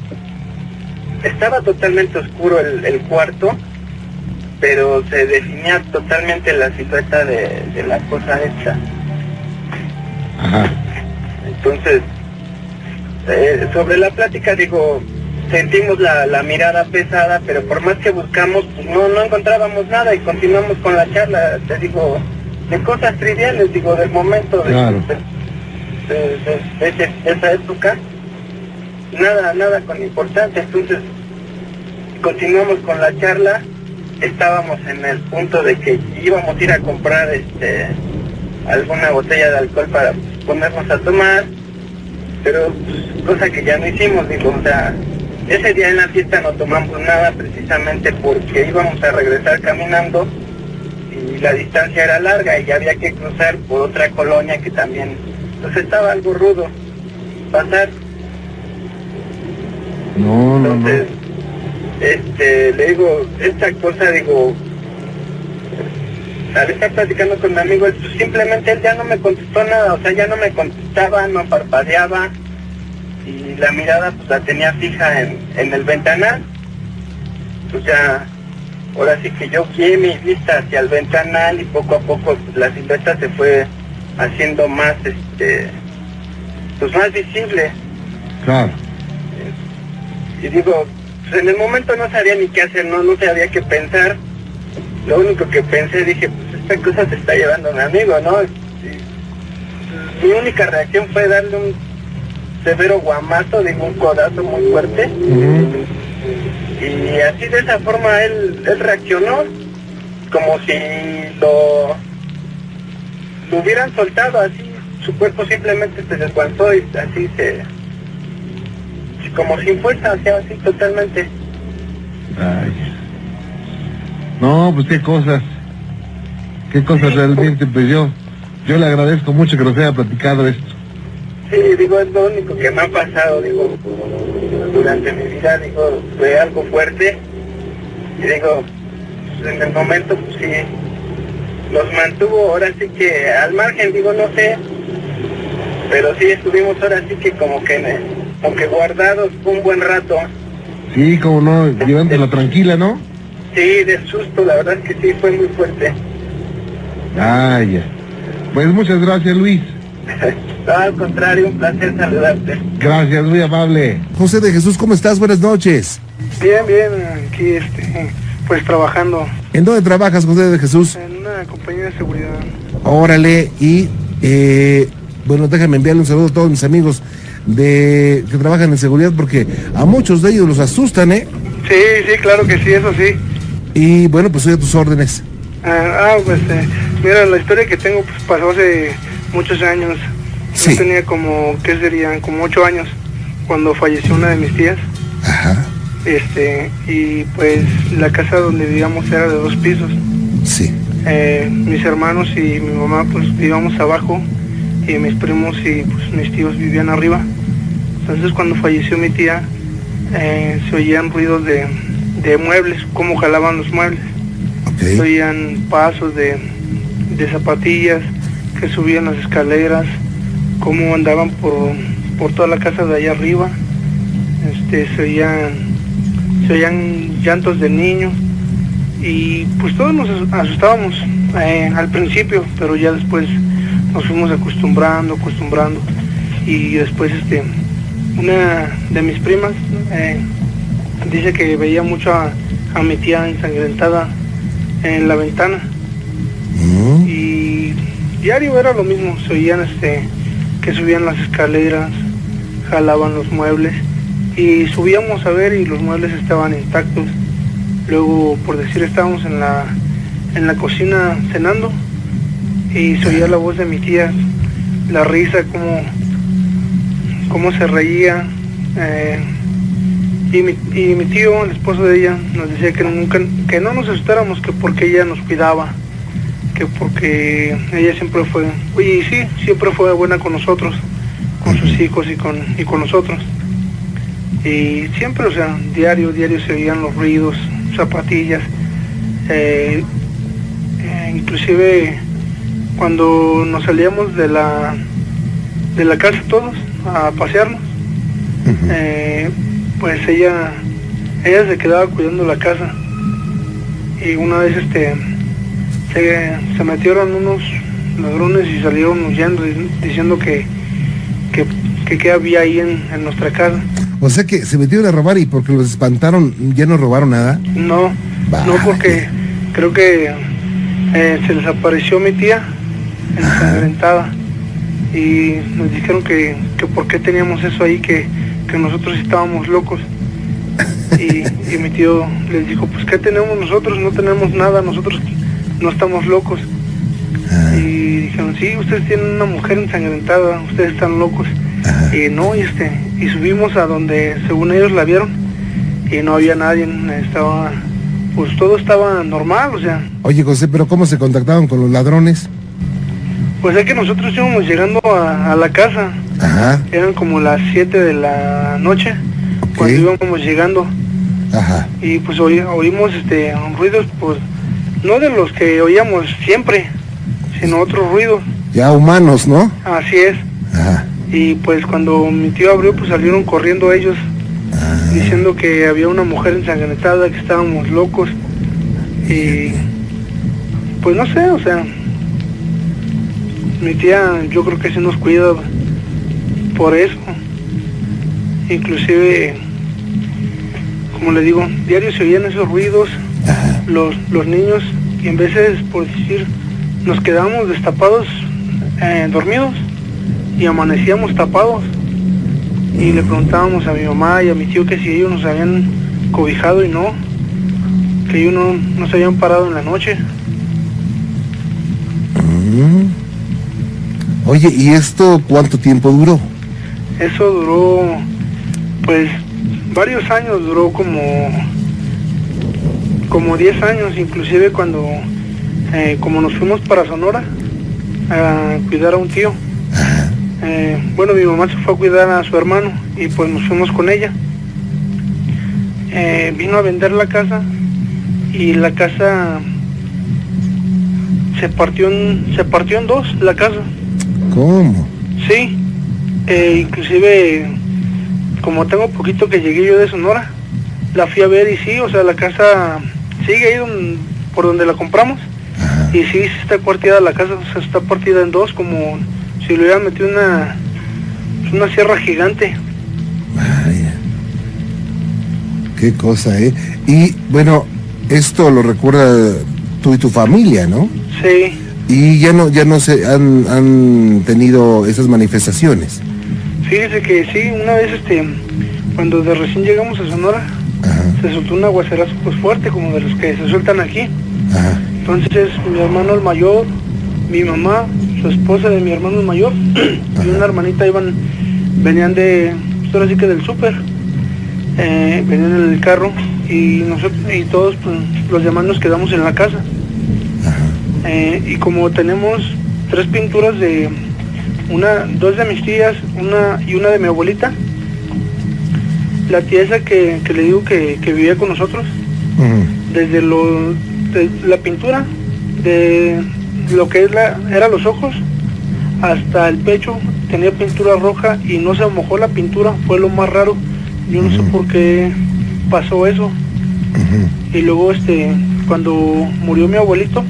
estaba totalmente oscuro el cuarto, pero se definía totalmente la silueta de la cosa esta. Ajá. Entonces, sobre la plática, digo, sentimos la mirada pesada, pero por más que buscamos, pues no encontrábamos nada y continuamos con la charla, te digo, de cosas triviales, digo, del momento Claro. de esa época, nada con importancia. Entonces, continuamos con la charla, estábamos en el punto de que íbamos a ir a comprar alguna botella de alcohol para ponernos a tomar, pero pues, cosa que ya no hicimos, digo, o sea, ese día en la fiesta no tomamos nada precisamente porque íbamos a regresar caminando y la distancia era larga y había que cruzar por otra colonia que también pues estaba algo rudo pasar. Entonces, le digo, esta cosa, digo, al estar platicando con mi amigo, pues, simplemente él ya no me contestó nada, o sea, ya no me contestaba, no parpadeaba y la mirada pues la tenía fija en el ventanal. O sea, ahora sí que yo guié mi vista hacia el ventanal y poco a poco pues, la silueta se fue haciendo más, pues más visible. Claro. Y digo, pues, en el momento no sabía ni qué hacer, no sabía qué pensar. Lo único que pensé, dije, pues esta cosa se está llevando a mi amigo, ¿no? Y mi única reacción fue darle un severo guamazo, digo, un codazo muy fuerte. Y así de esa forma él reaccionó, como si lo hubieran soltado, así su cuerpo simplemente se desguanzó y así como sin fuerza, o sea, así totalmente. Ay. No, pues qué cosas realmente, pues yo le agradezco mucho que nos haya platicado esto. Sí, digo, es lo único que me ha pasado, digo, durante mi vida, digo, fue algo fuerte, y digo, pues, en el momento, pues sí, nos mantuvo ahora sí que al margen, digo, no sé, pero sí estuvimos ahora sí que como que guardados un buen rato. Sí, como no, llevándela tranquila, ¿no? Sí, de susto, la verdad es que sí, fue muy fuerte. Ah, ya. Pues muchas gracias, Luis. No, al contrario, un placer saludarte. Gracias, muy amable. José de Jesús, ¿cómo estás? Buenas noches. Bien, aquí pues trabajando. ¿En dónde trabajas, José de Jesús? En una compañía de seguridad. Órale, y bueno, déjame enviarle un saludo a todos mis amigos que trabajan en seguridad, porque a muchos de ellos los asustan, ¿eh? Sí, claro que sí, eso sí. Y bueno, pues soy a tus órdenes. Pues mira, la historia que tengo pues pasó hace muchos años. Sí. Yo tenía como, ¿qué serían? Como 8 años cuando falleció una de mis tías. Ajá. Y pues la casa donde vivíamos era de 2 pisos. Sí. Mis hermanos y mi mamá pues vivíamos abajo y mis primos y pues mis tíos vivían arriba. Entonces cuando falleció mi tía se oían ruidos de muebles, cómo jalaban los muebles. Okay. Se oían pasos de zapatillas que subían las escaleras, cómo andaban por toda la casa de allá arriba. Se oían llantos de niños y pues todos nos asustábamos al principio, pero ya después nos fuimos acostumbrando, y después una de mis primas dice que veía mucho a mi tía ensangrentada en la ventana. Y diario era lo mismo, se oían que subían las escaleras, jalaban los muebles y subíamos a ver y los muebles estaban intactos. Luego, por decir, estábamos en la cocina cenando y se oía la voz de mi tía, la risa, cómo se reía, y mi tío, el esposo de ella, nos decía que no nos asustáramos, que porque ella nos cuidaba, que porque ella siempre fue buena con nosotros, con sus hijos y con nosotros. Y siempre, o sea, diario se oían los ruidos, zapatillas, inclusive cuando nos salíamos de la casa todos a pasearnos, pues ella se quedaba cuidando la casa, y una vez se metieron unos ladrones y salieron huyendo diciendo que había ahí en nuestra casa. O sea que se metieron a robar y porque los espantaron, ¿ya no robaron nada? No, porque creo que se les apareció mi tía ensangrentada y nos dijeron que por qué teníamos eso ahí, que nosotros estábamos locos. Y mi tío les dijo, pues ¿qué tenemos nosotros? No tenemos nada, nosotros no estamos locos. Y dijeron, sí, ustedes tienen una mujer ensangrentada, ustedes están locos. Y no, y subimos a donde según ellos la vieron y no había nadie, pues todo estaba normal, o sea. Oye, José, pero ¿cómo se contactaban con los ladrones? Pues es que nosotros íbamos llegando a la casa. Ajá. Eran como las 7 de la noche, okay, cuando íbamos llegando. Ajá. Y pues oímos ruidos, pues no de los que oíamos siempre, sino otros ruidos. Ya humanos, ¿no? Así es. Ajá. Y pues cuando mi tío abrió, pues salieron corriendo ellos, diciendo que había una mujer ensangrentada, que estábamos locos. Y pues no sé, o sea, mi tía yo creo que sí nos cuida por eso. Inclusive, como le digo, diario se oían esos ruidos, los niños, y en veces, por decir, nos quedábamos destapados, dormidos, y amanecíamos tapados. Y le preguntábamos a mi mamá y a mi tío que si ellos nos habían cobijado, y no, que ellos no se habían parado en la noche. Oye, ¿y esto cuánto tiempo duró? Eso duró, pues, varios años, duró como 10 años, inclusive cuando, como nos fuimos para Sonora a cuidar a un tío. Bueno, mi mamá se fue a cuidar a su hermano y pues nos fuimos con ella. Vino a vender la casa y la casa se partió en dos, la casa. ¿Cómo? Sí, inclusive como tengo poquito que llegué yo de Sonora, la fui a ver y sí, o sea, la casa sigue ahí por donde la compramos. Y sí, está cuarteada la casa, o sea, está partida en dos, como si le hubieran metido una sierra gigante. Vaya. Qué cosa, ¿eh? Y bueno, esto lo recuerda tú y tu familia, ¿no? Sí. Y ya no se han tenido esas manifestaciones. Fíjese que sí, una vez cuando de recién llegamos a Sonora, se soltó un aguacerazo pues fuerte, como de los que se sueltan aquí. Ajá. Entonces mi hermano el mayor, mi mamá, su esposa de mi hermano el mayor y una hermanita venían pues ahora sí que del súper, venían en el carro y nosotros y todos pues, los demás nos quedamos en la casa. Y como tenemos 3 pinturas dos de mis tías, una de mi abuelita, la tía esa que le digo que vivía con nosotros, desde la pintura de lo que era los ojos hasta el pecho tenía pintura roja y no se mojó la pintura, fue lo más raro. Yo no sé por qué pasó eso. Y luego cuando murió mi abuelito,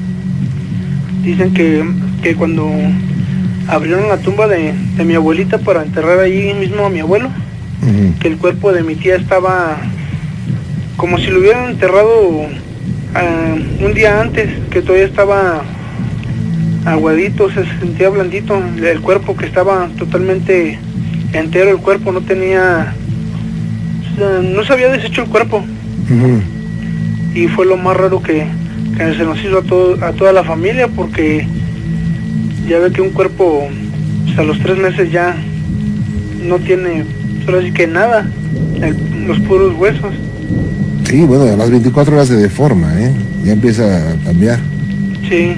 Dicen que cuando abrieron la tumba de mi abuelita para enterrar ahí mismo a mi abuelo, que el cuerpo de mi tía estaba como si lo hubieran enterrado un día antes, que todavía estaba aguadito, se sentía blandito el cuerpo, que estaba totalmente entero el cuerpo, no tenía, no se había deshecho el cuerpo. Y fue lo más raro que se nos hizo a toda la familia, porque ya ve que un cuerpo hasta los 3 meses ya no tiene, solo así que nada, los puros huesos. Sí, bueno, a las 24 horas se deforma, ya empieza a cambiar. Sí,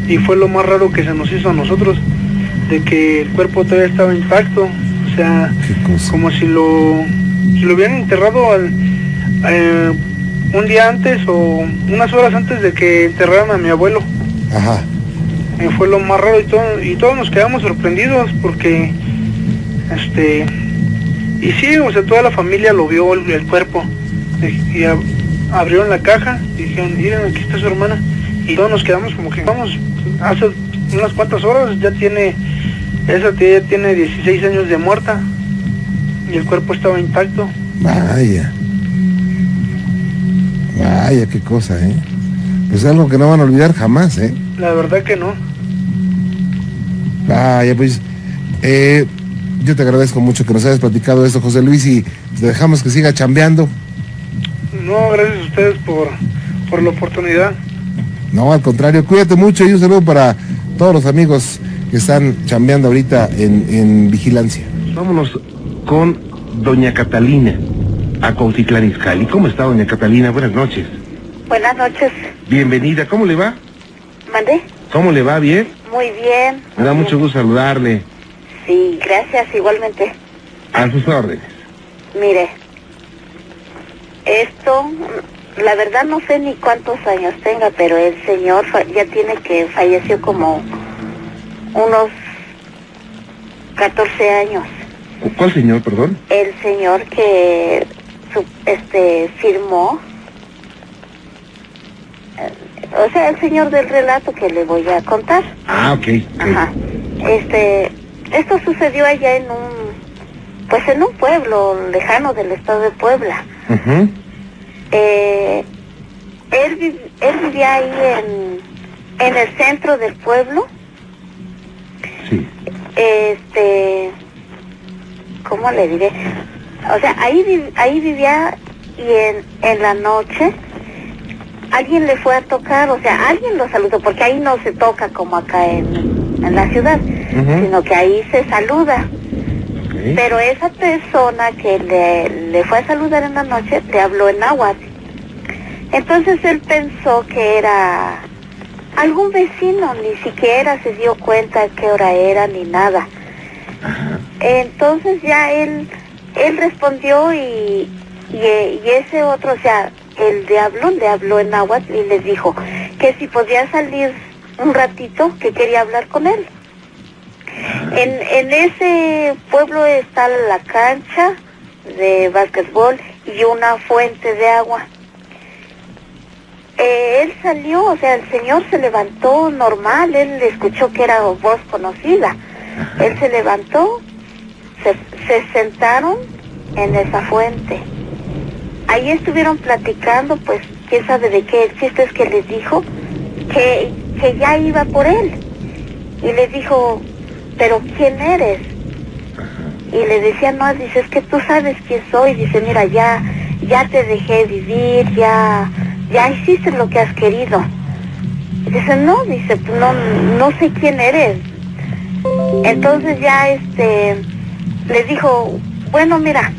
y fue lo más raro que se nos hizo a nosotros, de que el cuerpo todavía estaba intacto, o sea, como si lo hubieran enterrado un día antes o unas horas antes de que enterraran a mi abuelo. Ajá. Fue lo más raro y todos nos quedamos sorprendidos porque, y sí, o sea, toda la familia lo vio el cuerpo. Y abrieron la caja y dijeron, miren, aquí está su hermana. Y todos nos quedamos como que, vamos, hace unas cuantas horas esa tía ya tiene 16 años de muerta y el cuerpo estaba intacto. Vaya, qué cosa, pues algo que no van a olvidar jamás, La verdad que no. Vaya, pues, yo te agradezco mucho que nos hayas platicado esto, José Luis, y te dejamos que siga chambeando. No, gracias a ustedes por la oportunidad. No, al contrario, cuídate mucho y un saludo para todos los amigos que están chambeando ahorita en vigilancia. Vámonos con doña Catalina, a Cuautitlán Izcalli. ¿Cómo está, doña Catalina? Buenas noches. Buenas noches. Bienvenida, ¿cómo le va? ¿Mandé? ¿Cómo le va? ¿Bien? Muy bien. Me da mucho gusto saludarle. Sí, gracias, igualmente. A sus órdenes. Mire, esto, la verdad no sé ni cuántos años tenga, pero el señor ya falleció como unos 14 años. ¿Cuál señor, perdón? El señor que firmó, o sea, el señor del relato que le voy a contar. Ah, ok. Ajá. Esto sucedió allá en un pueblo lejano del estado de Puebla. Uh-huh. Él vivía ahí en el centro del pueblo. Sí. ¿Cómo le diré? O sea, ahí vivía, y en la noche alguien le fue a tocar, o sea, alguien lo saludó, porque ahí no se toca como acá en la ciudad, sino que ahí se saluda. Okay. Pero esa persona que le fue a saludar en la noche le habló en náhuatl. Entonces él pensó que era algún vecino, ni siquiera se dio cuenta qué hora era ni nada. Entonces ya él respondió y ese otro, o sea, el diablo le habló en náhuatl y le dijo que si podía salir un ratito, que quería hablar con él. En ese pueblo está la cancha de básquetbol y una fuente de agua. Él salió, o sea, el señor se levantó normal, él escuchó que era voz conocida. Él se levantó, se sentaron en esa fuente. Ahí estuvieron platicando, pues, quién sabe de qué. El chiste es que les dijo que ya iba por él. Y le dijo, ¿pero quién eres? Y le decía, no, dice, es que tú sabes quién soy. Dice, mira, ya te dejé vivir, ya hiciste lo que has querido. Y dice, no, dice, pues no sé quién eres. Entonces ya le dijo, bueno, mira,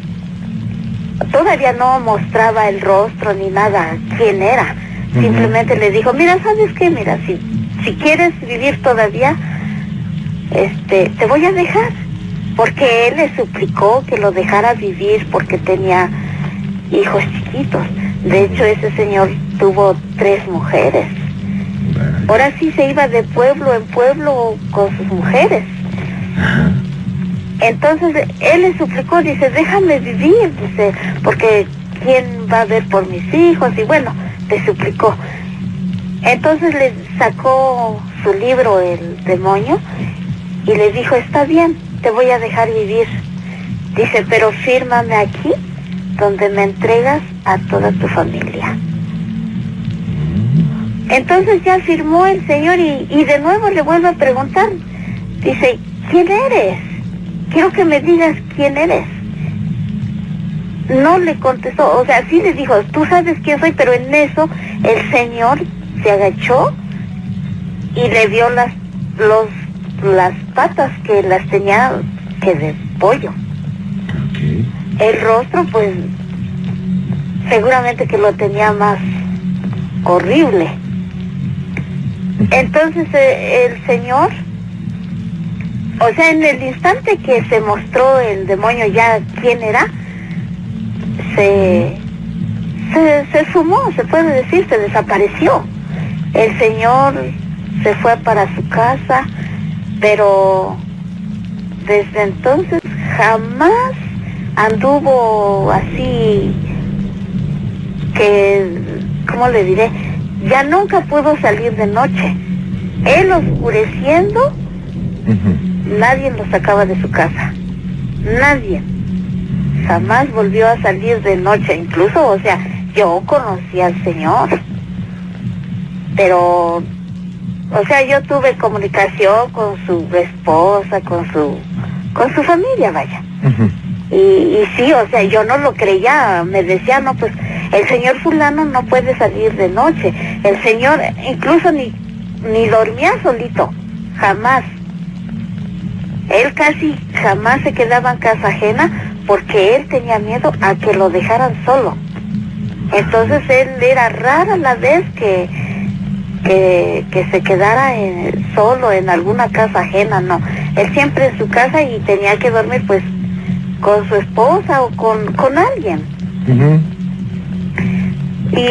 todavía no mostraba el rostro ni nada, quién era. Simplemente le dijo, mira, ¿sabes qué? Mira, si quieres vivir todavía, te voy a dejar. Porque él le suplicó que lo dejara vivir porque tenía hijos chiquitos. De hecho, ese señor tuvo 3 mujeres. Ahora sí se iba de pueblo en pueblo con sus mujeres. Entonces él le suplicó, dice, déjame vivir, dice, porque ¿quién va a ver por mis hijos? Y bueno, le suplicó. Entonces le sacó su libro el demonio y le dijo, está bien, te voy a dejar vivir. Dice, pero fírmame aquí donde me entregas a toda tu familia. Entonces ya firmó el señor y de nuevo le vuelve a preguntar. Dice, ¿quién eres? Quiero que me digas quién eres. No le contestó, o sea, sí le dijo, tú sabes quién soy, pero en eso el señor se agachó y le vio las patas que las tenía que de pollo. Okay. El rostro, pues, seguramente que lo tenía más horrible. Entonces el señor, o sea, en el instante que se mostró el demonio ya quién era, se sumó, se puede decir, se desapareció. El señor se fue para su casa, pero desde entonces jamás anduvo así, que, ¿cómo le diré? Ya nunca pudo salir de noche. Él oscureciendo, nadie lo sacaba de su casa. Nadie. Jamás volvió a salir de noche. Incluso, o sea, yo conocí al señor. Pero, o sea, yo tuve comunicación con su esposa, con su familia, vaya. Y sí, o sea, yo no lo creía. Me decía, no, pues, el señor fulano no puede salir de noche. El señor incluso ni dormía solito, jamás. Él casi jamás se quedaba en casa ajena porque él tenía miedo a que lo dejaran solo. Entonces él era rara la vez que se quedara solo en alguna casa ajena, no. Él siempre en su casa y tenía que dormir pues con su esposa o con alguien. Y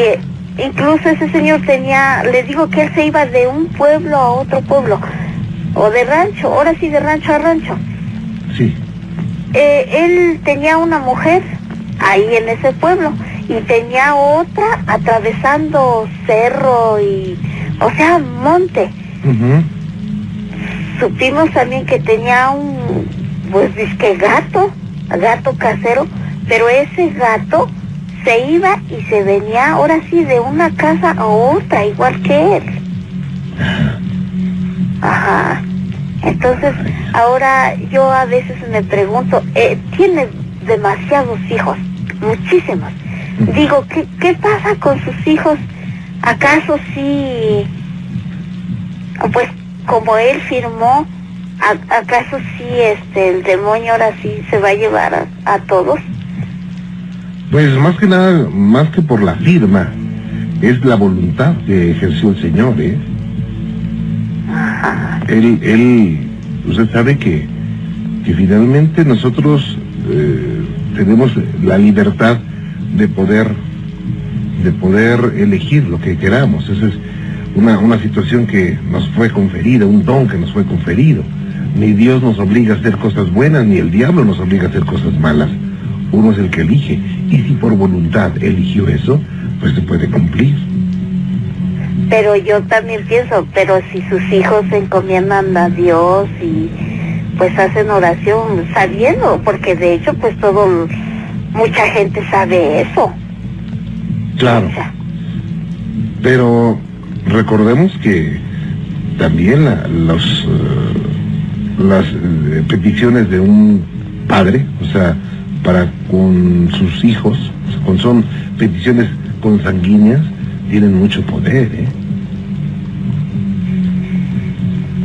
incluso ese señor le digo que él se iba de un pueblo a otro pueblo, o de rancho, ahora sí de rancho a rancho. Sí. Él tenía una mujer ahí en ese pueblo y tenía otra atravesando cerro y, o sea, monte. Supimos también que tenía pues disque gato casero, pero ese gato se iba y se venía ahora sí de una casa a otra, igual que él. Ajá. Entonces, ahora yo a veces me pregunto, tiene demasiados hijos, muchísimos. Digo, ¿qué pasa con sus hijos? ¿Acaso sí, pues como él firmó, acaso sí el demonio ahora sí se va a llevar a todos? Pues más que nada, más que por la firma, es la voluntad que ejerció el Señor, ¿eh? Ajá. Usted sabe que finalmente nosotros tenemos la libertad de poder elegir lo que queramos. Esa es una situación que nos fue conferida, un don que nos fue conferido. Ni Dios nos obliga a hacer cosas buenas, ni el diablo nos obliga a hacer cosas malas. Uno es el que elige, y si por voluntad eligió eso, pues se puede cumplir. Pero yo también pienso, pero si sus hijos se encomiendan a Dios y pues hacen oración sabiendo, porque de hecho pues mucha gente sabe eso. Claro. Pero recordemos que también las peticiones de un padre, o sea, para con sus hijos, son peticiones consanguíneas, tienen mucho poder, ¿eh?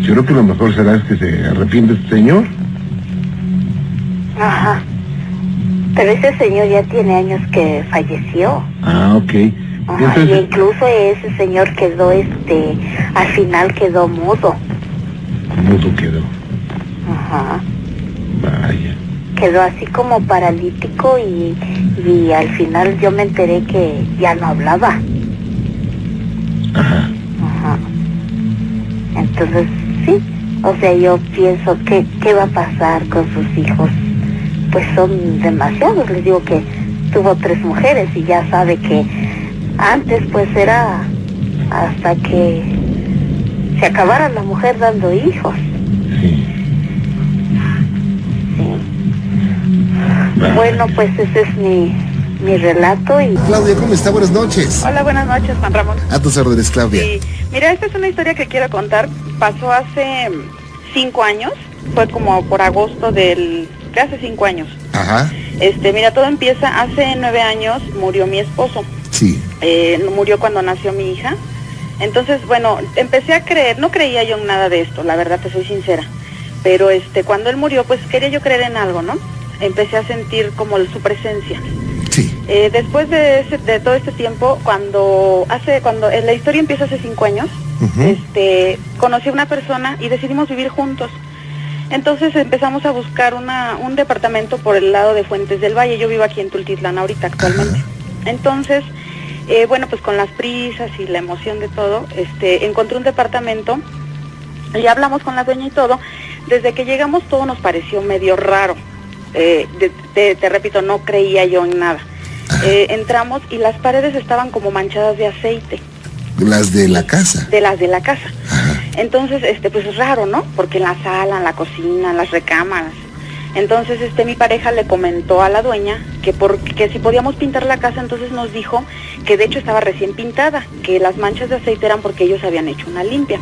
Yo creo que lo mejor será es que se arrepiente este señor. Ajá. Pero ese señor ya tiene años que falleció. Ah, ok. Ajá. Entonces, y incluso ese señor quedó, al final quedó mudo. Mudo quedó. Ajá. Vaya. Quedó así como paralítico y al final yo me enteré que ya no hablaba. Ajá. Ajá. Entonces, sí, o sea, yo pienso que qué va a pasar con sus hijos. Pues son demasiados, les digo que tuvo 3 mujeres y ya sabe que antes pues era hasta que se acabara la mujer dando hijos. Sí. Bueno, pues ese es mi relato. Y Claudia, ¿cómo está? Buenas noches. Hola, buenas noches, Juan Ramón. A tus órdenes, Claudia. Sí, mira, esta es una historia que quiero contar. Pasó hace 5 años, fue como por agosto de hace 5 años. Ajá. Mira, todo empieza, hace 9 años murió mi esposo. Sí. Murió cuando nació mi hija. Entonces, bueno, empecé a creer, no creía yo en nada de esto, la verdad, te soy sincera. Pero cuando él murió, pues quería yo creer en algo, ¿no? Empecé a sentir como su presencia. Sí. Después de todo este tiempo, cuando la historia empieza hace 5 años, conocí a una persona y decidimos vivir juntos. Entonces empezamos a buscar un departamento por el lado de Fuentes del Valle. Yo vivo aquí en Tultitlán ahorita actualmente. Ajá. Entonces, bueno, pues con las prisas y la emoción de todo, encontré un departamento y hablamos con la dueña y todo. Desde que llegamos todo nos pareció medio raro. Te repito, no creía yo en nada. Entramos y las paredes estaban como manchadas de aceite. Las de la casa. De las de la casa. Ajá. Entonces, pues es raro, ¿no? Porque en la sala, en la cocina, en las recámaras. Entonces, mi pareja le comentó a la dueña que si podíamos pintar la casa, entonces nos dijo que de hecho estaba recién pintada, que las manchas de aceite eran porque ellos habían hecho una limpia.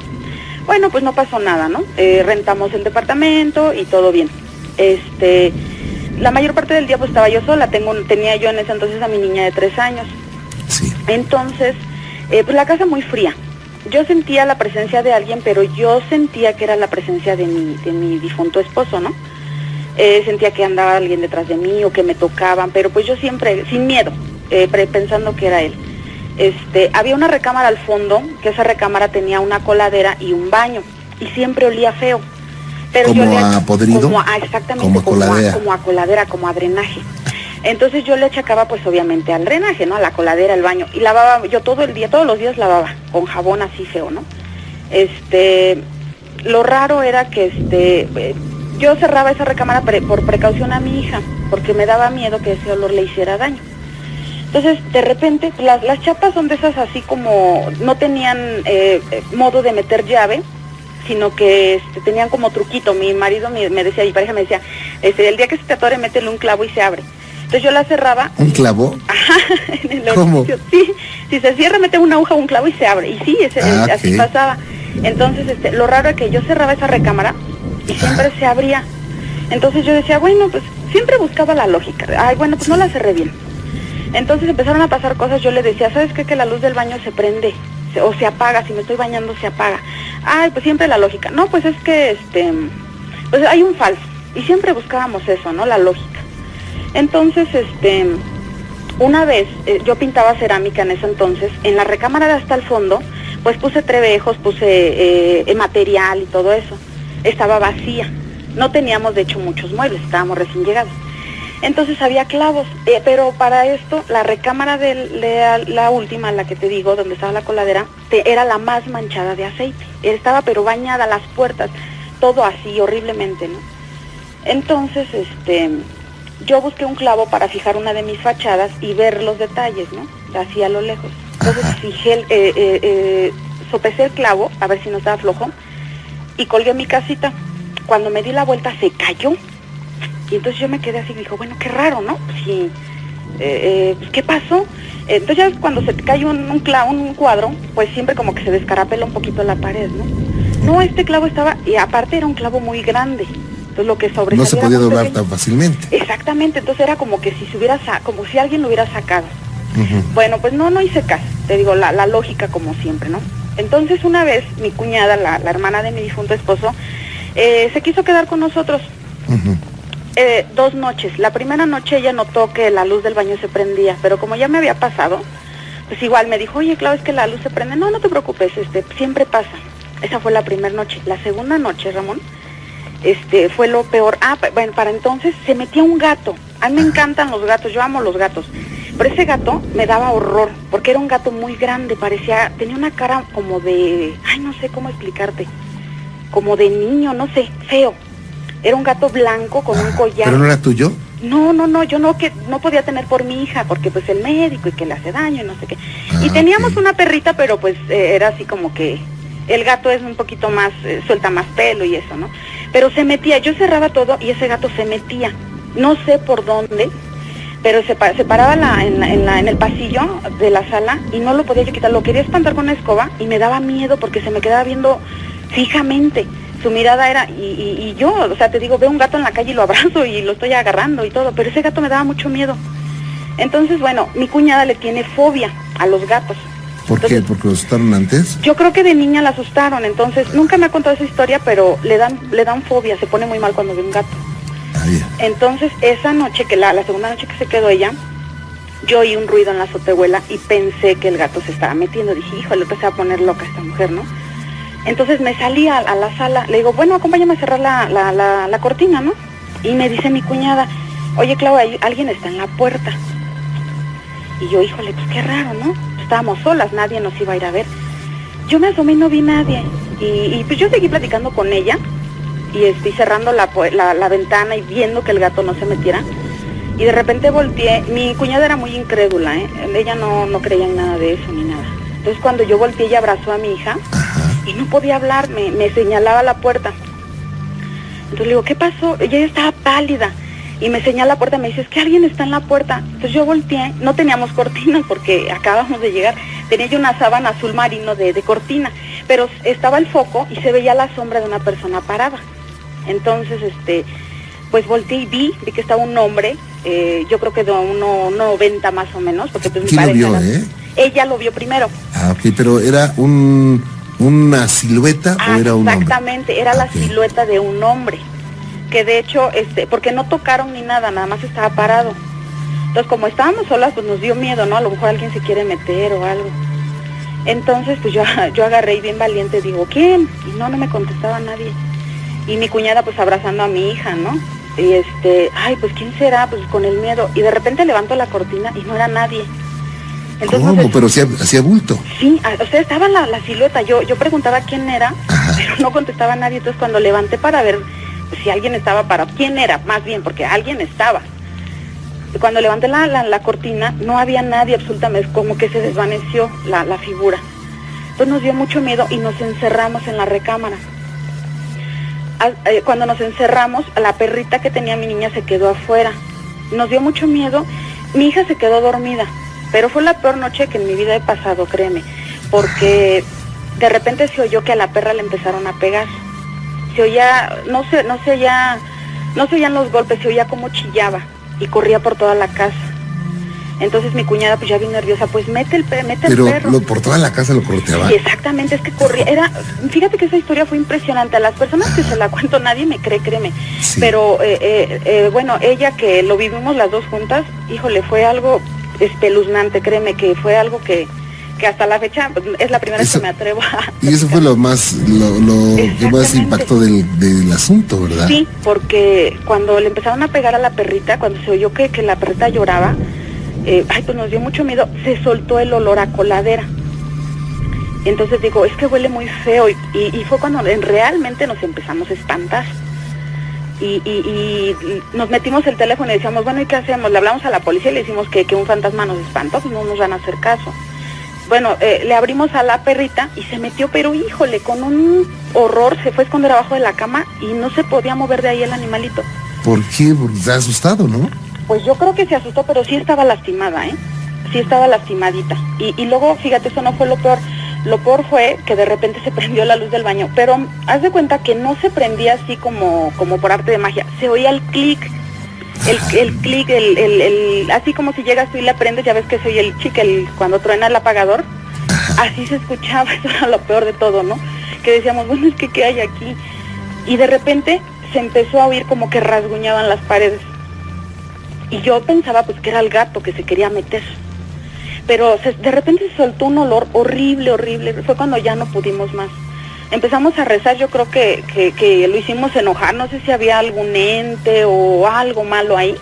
Bueno, pues no pasó nada, ¿no? Rentamos el departamento y todo bien. La mayor parte del día pues estaba yo sola, tenía yo en ese entonces a mi niña de 3 años. Sí. Entonces, pues la casa muy fría. Yo sentía la presencia de alguien, pero yo sentía que era la presencia de mi difunto esposo, ¿no? Sentía que andaba alguien detrás de mí o que me tocaban, pero pues yo siempre, sin miedo, pensando que era él. Había una recámara al fondo, que esa recámara tenía una coladera y un baño, y siempre olía feo. Pero ¿Como yo a podrido? Exactamente, como a coladera, como a drenaje. Entonces yo le achacaba pues obviamente al drenaje, ¿no? A la coladera, al baño. Y lavaba, yo todos los días lavaba, con jabón así feo, ¿no? Lo raro era que yo cerraba esa recámara por precaución a mi hija, porque me daba miedo que ese olor le hiciera daño. Entonces, de repente, las chapas son de esas así como, no tenían modo de meter llave, sino que tenían como truquito. Mi marido me decía, mi pareja me decía, el día que se te atore, métele un clavo y se abre. Entonces yo la cerraba. ¿Un clavo? Ajá, en el ¿Cómo? orificio. Sí, si se cierra, mete una aguja, un clavo y se abre. Y sí, así okay. pasaba. Entonces, lo raro es que yo cerraba esa recámara y siempre se abría. Entonces yo decía, bueno, pues siempre buscaba la lógica. Ay, bueno, pues no la cerré bien. Entonces empezaron a pasar cosas. Yo le decía, ¿sabes qué? Que la luz del baño se prende o se apaga. Si me estoy bañando, se apaga. Ay, pues siempre la lógica. No, pues es que, pues hay un falso. Y siempre buscábamos eso, ¿no? La lógica. Entonces, una vez, yo pintaba cerámica en ese entonces, en la recámara de hasta el fondo, pues puse trebejos, puse material y todo eso. Estaba vacía. No teníamos, de hecho, muchos muebles, estábamos recién llegados. Entonces había clavos, pero para esto, la recámara de la última, la que te digo, donde estaba la coladera, era la más manchada de aceite. Estaba pero bañada, las puertas, todo así, horriblemente, ¿no? Entonces, yo busqué un clavo para fijar una de mis fachadas y ver los detalles, ¿no? Así a lo lejos. Entonces sopesé el clavo, a ver si no estaba flojo, y colgué mi casita. Cuando me di la vuelta se cayó. Y entonces yo me quedé así y dijo, bueno, qué raro, ¿no? Sí, pues, ¿qué pasó? Entonces ya cuando se te cae un cuadro, pues siempre como que se descarapela un poquito la pared, ¿no? No, este clavo estaba, y aparte era un clavo muy grande. Entonces lo que sobresalía... No se podía doblar tan fácilmente. Exactamente, entonces era como que como si alguien lo hubiera sacado. Uh-huh. Bueno, pues no hice caso, te digo, la lógica como siempre, ¿no? Entonces una vez mi cuñada, la hermana de mi difunto esposo, se quiso quedar con nosotros. Uh-huh. 2 noches. La primera noche ella notó que la luz del baño se prendía, pero como ya me había pasado, pues igual me dijo, oye, Clau, es que la luz se prende. No te preocupes, siempre pasa. Esa fue la primera noche. La segunda noche, Ramón, fue lo peor. Bueno, para entonces se metía un gato. A mí me encantan los gatos, yo amo los gatos. Pero ese gato me daba horror, porque era un gato muy grande, tenía una cara como de, no sé cómo explicarte, como de niño, no sé, feo. Era un gato blanco con un collar. ¿Pero no era tuyo? No, yo no podía tener por mi hija, porque pues el médico y que le hace daño y no sé qué. Y teníamos una perrita, pero pues era así como que el gato es un poquito más, suelta más pelo y eso, ¿no? Pero se metía, yo cerraba todo y ese gato se metía, no sé por dónde, pero se paraba en el pasillo de la sala y no lo podía yo quitar, lo quería espantar con una escoba y me daba miedo porque se me quedaba viendo fijamente, su mirada era, y yo, o sea, te digo, veo un gato en la calle y lo abrazo y lo estoy agarrando y todo, pero ese gato me daba mucho miedo. Entonces, bueno, mi cuñada le tiene fobia a los gatos. ¿Por qué? ¿Porque lo asustaron antes? Yo creo que de niña la asustaron, entonces nunca me ha contado esa historia, pero le dan fobia, se pone muy mal cuando ve un gato. Entonces, esa noche, la segunda noche que se quedó ella, yo oí un ruido en la azotehuela y pensé que el gato se estaba metiendo. Dije, híjole, se va a poner loca esta mujer, ¿no? Entonces me salí a la sala, le digo, bueno, acompáñame a cerrar la cortina, ¿no? Y me dice mi cuñada, oye, Claudia, alguien está en la puerta. Y yo, híjole, pues qué raro, ¿no? Estábamos solas, nadie nos iba a ir a ver. Yo me asomé y no vi nadie. Y pues yo seguí platicando con ella y cerrando la ventana y viendo que el gato no se metiera. Y de repente volteé, mi cuñada era muy incrédula, ella no creía en nada de eso ni nada. Entonces cuando yo volteé, ella abrazó a mi hija y no podía hablar, me señalaba la puerta. Entonces le digo, ¿qué pasó? Ella estaba pálida y me señala la puerta, me dice, es que alguien está en la puerta. Entonces yo volteé, no teníamos cortinas porque acabamos de llegar, tenía yo una sábana azul marino de cortina, pero estaba el foco y se veía la sombra de una persona parada. Entonces, pues volteé y vi que estaba un hombre, yo creo que de 1.90 más o menos, porque pues ¿quién lo vio, Ella lo vio primero. Ah, ok, pero ¿era una silueta o era un hombre? Exactamente, era la silueta de un hombre, que de hecho, porque no tocaron ni nada, nada más estaba parado. Entonces, como estábamos solas, pues nos dio miedo, ¿no? A lo mejor alguien se quiere meter o algo. Entonces, pues yo agarré y bien valiente digo, ¿quién? Y no me contestaba nadie. Y mi cuñada pues abrazando a mi hija, ¿no? Y ay, pues ¿quién será? Pues con el miedo. Y de repente levanto la cortina y no era nadie. Entonces, ¿cómo? Pero hacía bulto. Sí, o sea, estaba la silueta. Yo preguntaba quién era, pero no contestaba nadie. Entonces cuando levanté para ver pues, si alguien estaba parado, quién era, más bien, porque alguien estaba. Y cuando levanté la cortina, no había nadie absolutamente, como que se desvaneció la figura. Entonces nos dio mucho miedo y nos encerramos en la recámara. Cuando nos encerramos, la perrita que tenía mi niña se quedó afuera. Nos dio mucho miedo. Mi hija se quedó dormida, pero fue la peor noche que en mi vida he pasado, créeme, porque de repente se oyó que a la perra le empezaron a pegar. Se oía, no se oían los golpes, se oía como chillaba y corría por toda la casa. Entonces mi cuñada pues ya bien nerviosa, pues mete el perro. Pero por toda la casa lo correteaba. Sí, exactamente, es que corría, fíjate que esa historia fue impresionante. A las personas que se la cuento nadie me cree, créeme. Sí. Pero bueno, ella que lo vivimos las dos juntas, híjole, fue algo espeluznante, créeme que fue algo que hasta la fecha es la primera vez que me atrevo a... Y eso fue lo que más impactó del asunto, ¿verdad? Sí, porque cuando le empezaron a pegar a la perrita, cuando se oyó que la perrita lloraba, pues nos dio mucho miedo, se soltó el olor a coladera. Entonces digo, es que huele muy feo y fue cuando realmente nos empezamos a espantar. Y nos metimos el teléfono y decíamos, bueno, ¿y qué hacemos? Le hablamos a la policía y le decimos que un fantasma nos espantó, pues no nos van a hacer caso. Bueno, le abrimos a la perrita y se metió, pero híjole, con un horror se fue a esconder abajo de la cama y no se podía mover de ahí el animalito. ¿Por qué? Porque está asustado, ¿no? Pues yo creo que se asustó, pero sí estaba lastimada, sí estaba lastimadita. Y luego, fíjate, eso no fue lo peor. Lo peor fue que de repente se prendió la luz del baño, pero haz de cuenta que no se prendía así como por arte de magia, se oía el clic, el clic, así como si llegas tú y la prendes, ya ves que se oye el chic, cuando truena el apagador, así se escuchaba. Eso era lo peor de todo, ¿no? Que decíamos, bueno, es que ¿qué hay aquí? Y de repente se empezó a oír como que rasguñaban las paredes, y yo pensaba pues que era el gato que se quería meter. Pero de repente se soltó un olor horrible, fue cuando ya no pudimos más. Empezamos a rezar, yo creo que lo hicimos enojar, no sé si había algún ente o algo malo ahí,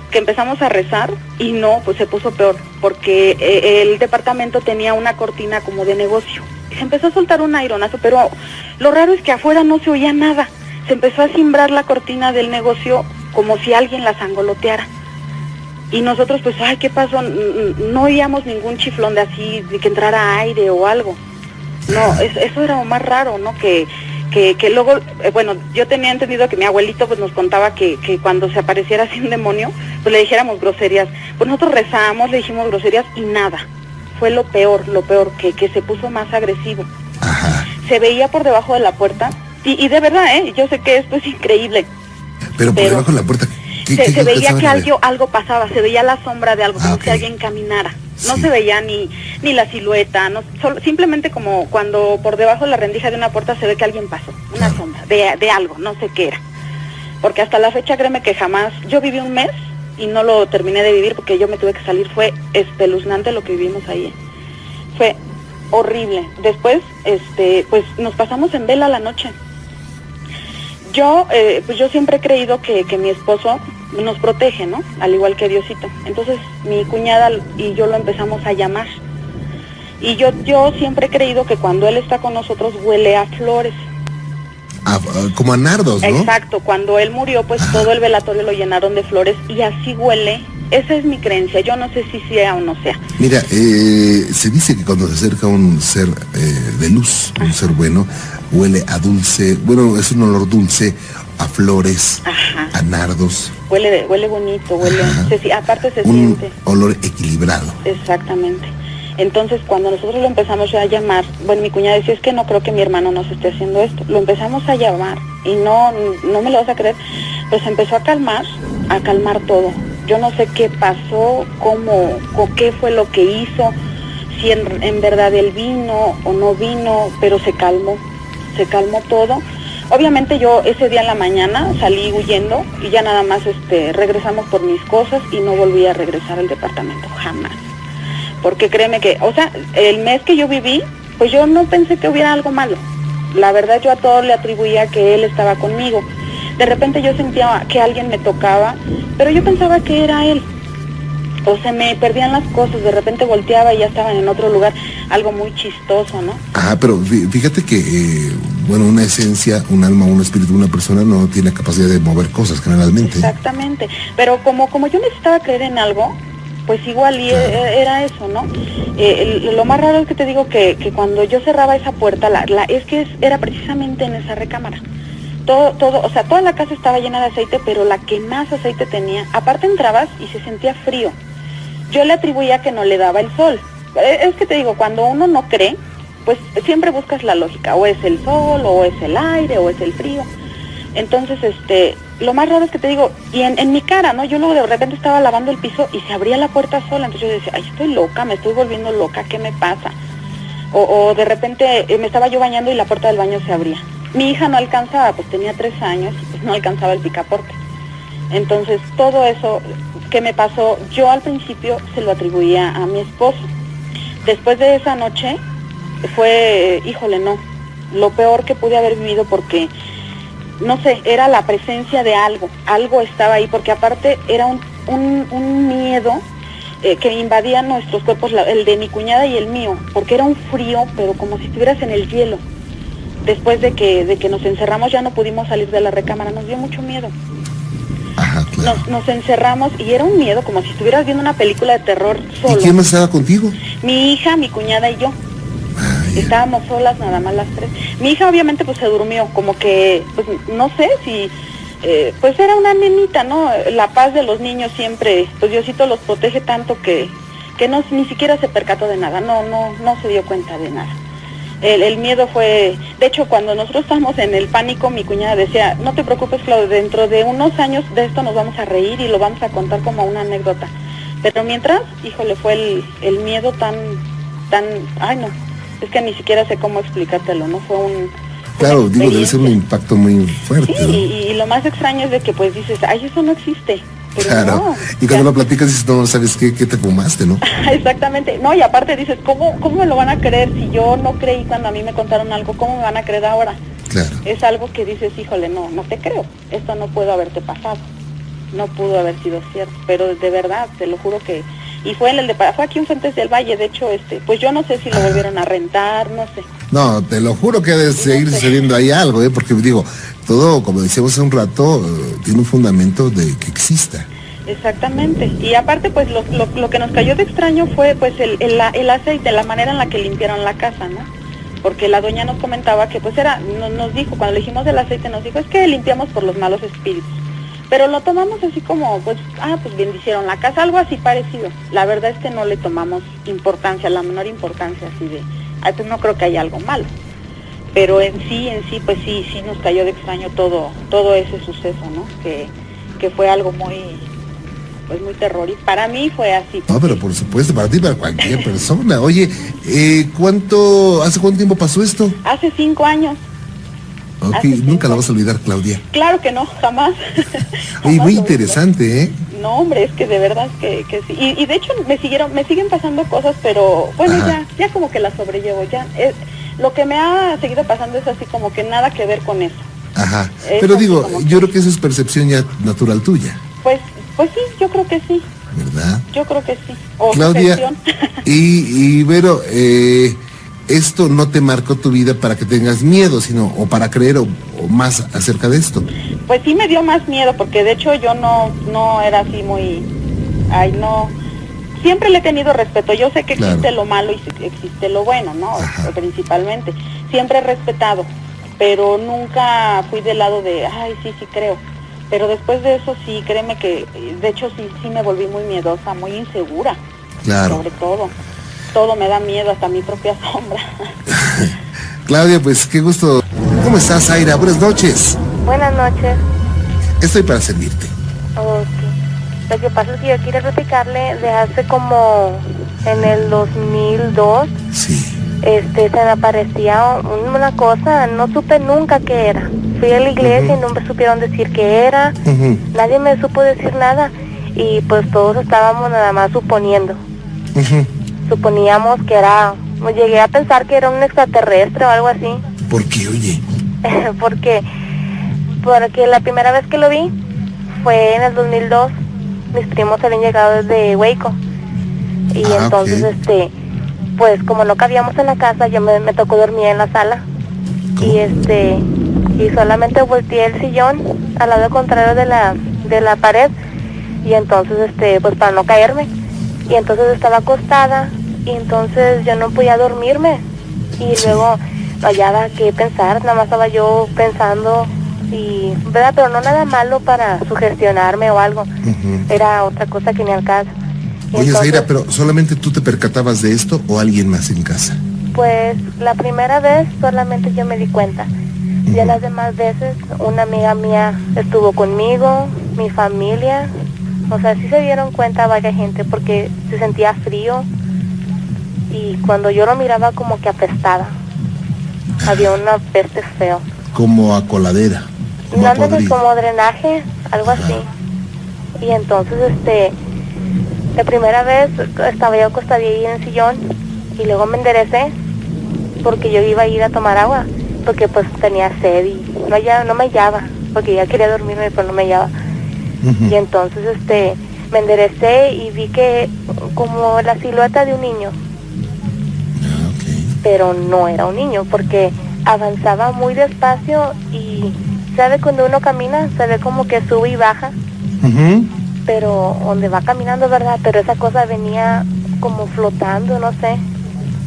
que empezamos a rezar y no, pues se puso peor, porque el departamento tenía una cortina como de negocio. Y se empezó a soltar un aironazo, pero lo raro es que afuera no se oía nada. Se empezó a cimbrar la cortina del negocio como si alguien la sangoloteara. Y nosotros pues, ay, ¿qué pasó? No oíamos ningún chiflón de así, de que entrara aire o algo. No, eso era lo más raro, ¿no? Que luego, bueno, yo tenía entendido que mi abuelito pues nos contaba que cuando se apareciera así un demonio, pues le dijéramos groserías. Pues nosotros rezamos, le dijimos groserías y nada. Fue lo peor, que se puso más agresivo. Ajá. Se veía por debajo de la puerta, y de verdad, yo sé que esto es increíble. Pero por debajo de la puerta, se veía que algo pasaba, se veía la sombra de algo, como si alguien caminara. No se veía ni la silueta, simplemente como cuando por debajo de la rendija de una puerta se ve que alguien pasó, una sombra de algo, no sé qué era. Porque hasta la fecha, créeme que jamás, yo viví un mes y no lo terminé de vivir porque yo me tuve que salir, fue espeluznante lo que vivimos ahí. Fue horrible. Después, pues nos pasamos en vela la noche. Yo siempre he creído que mi esposo nos protege, ¿no? Al igual que Diosito. Entonces mi cuñada y yo lo empezamos a llamar. Y yo siempre he creído que cuando él está con nosotros huele a flores. Como a nardos, ¿no? Exacto. Cuando él murió, pues todo el velatorio lo llenaron de flores y así huele. Esa es mi creencia. Yo no sé si sea o no sea. Mira, se dice que cuando se acerca un ser de luz, un ser bueno, huele a dulce, bueno, es un olor dulce, a flores, a nardos. Huele bonito, aparte se un siente. Olor equilibrado. Exactamente. Entonces, cuando nosotros lo empezamos a llamar, bueno, mi cuñada decía, es que no creo que mi hermano nos esté haciendo esto. Lo empezamos a llamar y no me lo vas a creer, pues empezó a calmar todo. Yo no sé qué pasó, qué fue lo que hizo, si en verdad él vino o no vino, pero se calmó todo. Obviamente yo ese día en la mañana salí huyendo y ya nada más regresamos por mis cosas y no volví a regresar al departamento, jamás. Porque créeme que, o sea, el mes que yo viví, pues yo no pensé que hubiera algo malo. La verdad yo a todo le atribuía que él estaba conmigo. De repente yo sentía que alguien me tocaba, pero yo pensaba que era él. O se me perdían las cosas, de repente volteaba y ya estaban en otro lugar, algo muy chistoso, ¿no? Pero fíjate que, bueno, una esencia, un alma, un espíritu, una persona no tiene capacidad de mover cosas generalmente. Exactamente, pero como yo necesitaba creer en algo, pues igual era eso, ¿no? Lo más raro es que te digo que cuando yo cerraba esa puerta, era precisamente en esa recámara. Todo, o sea, toda la casa estaba llena de aceite, pero la que más aceite tenía, aparte entrabas y se sentía frío. Yo le atribuía que no le daba el sol. Es que te digo, cuando uno no cree, pues siempre buscas la lógica, o es el sol, o es el aire, o es el frío. Entonces, lo más raro es que te digo, y en mi cara, ¿no? Yo luego de repente estaba lavando el piso y se abría la puerta sola, entonces yo decía, ay, estoy loca, me estoy volviendo loca, ¿qué me pasa? O de repente me estaba yo bañando y la puerta del baño se abría. Mi hija no alcanzaba, pues tenía 3 años, pues no alcanzaba el picaporte. Entonces, todo eso que me pasó, yo al principio se lo atribuía a mi esposo. Después de esa noche, fue, no, lo peor que pude haber vivido porque, no sé, era la presencia de algo estaba ahí, porque aparte era un miedo que invadía nuestros cuerpos, el de mi cuñada y el mío, porque era un frío, pero como si estuvieras en el hielo. Después de que nos encerramos ya no pudimos salir de la recámara, nos dio mucho miedo. Ajá, claro. Nos encerramos y era un miedo como si estuvieras viendo una película de terror solo. ¿Y quién más estaba contigo? Mi hija, mi cuñada y yo. Estábamos solas nada más las 3. Mi hija obviamente pues se durmió, como que, pues no sé si, pues era una nenita, ¿no? La paz de los niños siempre, pues Diosito los protege tanto que ni siquiera se percató de nada, no se dio cuenta de nada. El miedo fue, de hecho cuando nosotros estábamos en el pánico, mi cuñada decía, no te preocupes Claudia, dentro de unos años de esto nos vamos a reír y lo vamos a contar como una anécdota. Pero mientras, fue el miedo tan, ay no, es que ni siquiera sé cómo explicártelo, ¿no? Fue claro, digo, debe ser un impacto muy fuerte. Sí, ¿no? y lo más extraño es de que pues dices, ay, eso no existe. Pero claro, no, y cuando lo platicas dices, no, ¿sabes qué te fumaste, no? Exactamente, no, y aparte dices, ¿cómo me lo van a creer si yo no creí cuando a mí me contaron algo? ¿Cómo me van a creer ahora? Claro. Es algo que dices, no te creo, esto no pudo haberte pasado, no pudo haber sido cierto, pero de verdad, te lo juro que, y fue fue aquí en Fuentes del Valle, de hecho, pues yo no sé si lo volvieron a rentar, no sé. No, te lo juro que debe seguir sucediendo ahí algo, porque digo, todo, como decíamos hace un rato, tiene un fundamento de que exista. Exactamente, y aparte pues lo que nos cayó de extraño fue pues el aceite, la manera en la que limpiaron la casa, ¿no? porque la doña nos comentaba que pues nos dijo, cuando le dijimos del aceite, nos dijo, es que limpiamos por los malos espíritus. Pero lo tomamos así como, pues bendicieron la casa, algo así parecido. La verdad es que no le tomamos importancia, la menor importancia, así de, pues no creo que haya algo malo. Pero en sí, pues sí nos cayó de extraño todo ese suceso, ¿no? Que fue algo muy terrorífico. Para mí fue así. No, pero por supuesto, para ti, para cualquier persona. Oye, ¿hace cuánto tiempo pasó esto? Hace 5 años. Ok, nunca la vas a olvidar, Claudia. Claro que no, jamás. Oye, muy interesante, ¿eh? No, hombre, es que de verdad que sí. Y de hecho me siguen pasando cosas, pero bueno, ya como que las sobrellevo. Lo que me ha seguido pasando es así como que nada que ver con eso. Ajá. Pero digo, yo creo que eso es percepción ya natural tuya. Pues sí, yo creo que sí. ¿Verdad? Yo creo que sí. O Claudia, y Vero, esto no te marcó tu vida para que tengas miedo, sino o para creer o más acerca de esto. Pues sí me dio más miedo, porque de hecho yo no era así muy... Siempre le he tenido respeto. Yo sé que existe lo malo y existe lo bueno, ¿no? Principalmente. Siempre he respetado, pero nunca fui del lado de, sí creo. Pero después de eso sí, créeme que, de hecho sí me volví muy miedosa, muy insegura. Claro. Sobre todo. Todo me da miedo, hasta mi propia sombra. Claudia, pues qué gusto. ¿Cómo estás, Zaira? Buenas noches. Buenas noches. Estoy para servirte. Ok. Lo que pasa es que yo quiero platicarle de hace como en el 2002. Sí. Se me aparecía una cosa, no supe nunca qué era. Fui a la iglesia y no me supieron decir qué era. Nadie me supo decir nada. Y pues todos estábamos nada más suponiendo. Suponíamos que era... Llegué a pensar que era un extraterrestre o algo así. ¿Por qué, oye? Porque la primera vez que lo vi fue en el 2002. Mis primos habían llegado desde Waco. Y entonces, pues como no cabíamos en la casa, yo me tocó dormir en la sala. ¿Cómo? Y solamente volteé el sillón al lado contrario de la pared. Y entonces, pues para no caerme. Y entonces estaba acostada. Y entonces yo no podía dormirme. Y luego no hallaba qué pensar. Nada más estaba yo pensando. Y, ¿verdad? Pero no nada malo para sugestionarme o algo. Era otra cosa que ni al caso. Oye, Zaira, pero ¿solamente tú te percatabas de esto o alguien más en casa? Pues la primera vez solamente yo me di cuenta. Ya las demás veces una amiga mía estuvo conmigo, mi familia. O sea, sí se dieron cuenta varias gente porque se sentía frío. Y cuando yo lo miraba como que apestaba. Había una peste feo. Como a coladera. Como drenaje, algo así. Y entonces, la primera vez estaba yo acostada ahí en el sillón y luego me enderecé porque yo iba a ir a tomar agua, porque pues tenía sed y no me hallaba, porque ya quería dormirme pero no me hallaba. Y entonces, me enderecé y vi que como la silueta de un niño. Pero no era un niño porque avanzaba muy despacio y ¿sabe cuando uno camina? Se ve como que sube y baja. Pero donde va caminando, ¿verdad? Pero esa cosa venía como flotando, no sé.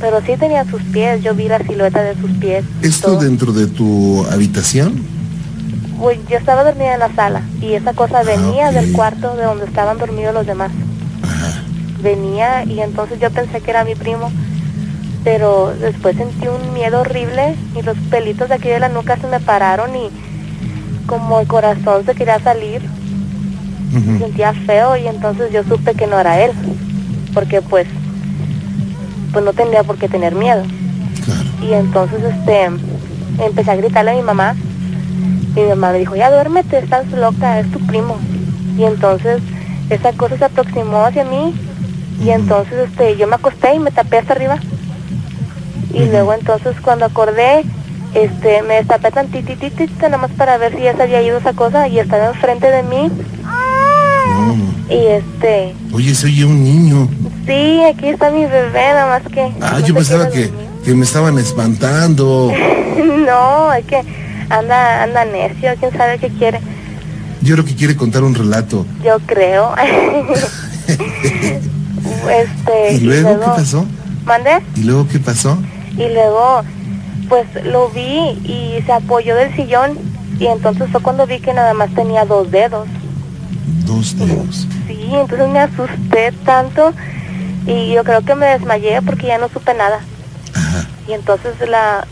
Pero sí tenía sus pies, yo vi la silueta de sus pies. ¿Esto dentro de tu habitación? Pues yo estaba dormida en la sala y esa cosa venía del cuarto de donde estaban dormidos los demás. Venía y entonces yo pensé que era mi primo. Pero después sentí un miedo horrible y los pelitos de aquí de la nuca se me pararon y como el corazón se quería salir. Me sentía feo y entonces yo supe que no era él, porque pues no tenía por qué tener miedo. Y entonces empecé a gritarle a mi mamá. Mi mamá me dijo, ya duérmete, estás loca, es tu primo. Y entonces esa cosa se aproximó hacia mí y entonces yo me acosté y me tapé hasta arriba. Y luego entonces cuando acordé, me destapé tantititita nada más para ver si ya se había ido esa cosa y estaba enfrente de mí. Y Oye, se oye un niño. Sí, aquí está mi bebé, nada más que... yo pensaba que me estaban espantando. No, es que anda necio, quién sabe qué quiere. Yo creo que quiere contar un relato. Yo creo. ¿Y luego qué pasó? ¿Mande? ¿Y luego qué pasó? Y luego pues lo vi y se apoyó del sillón y entonces fue cuando vi que nada más tenía 2 dedos. 2 dedos. Sí, entonces me asusté tanto y yo creo que me desmayé porque ya no supe nada. Ajá. Y entonces las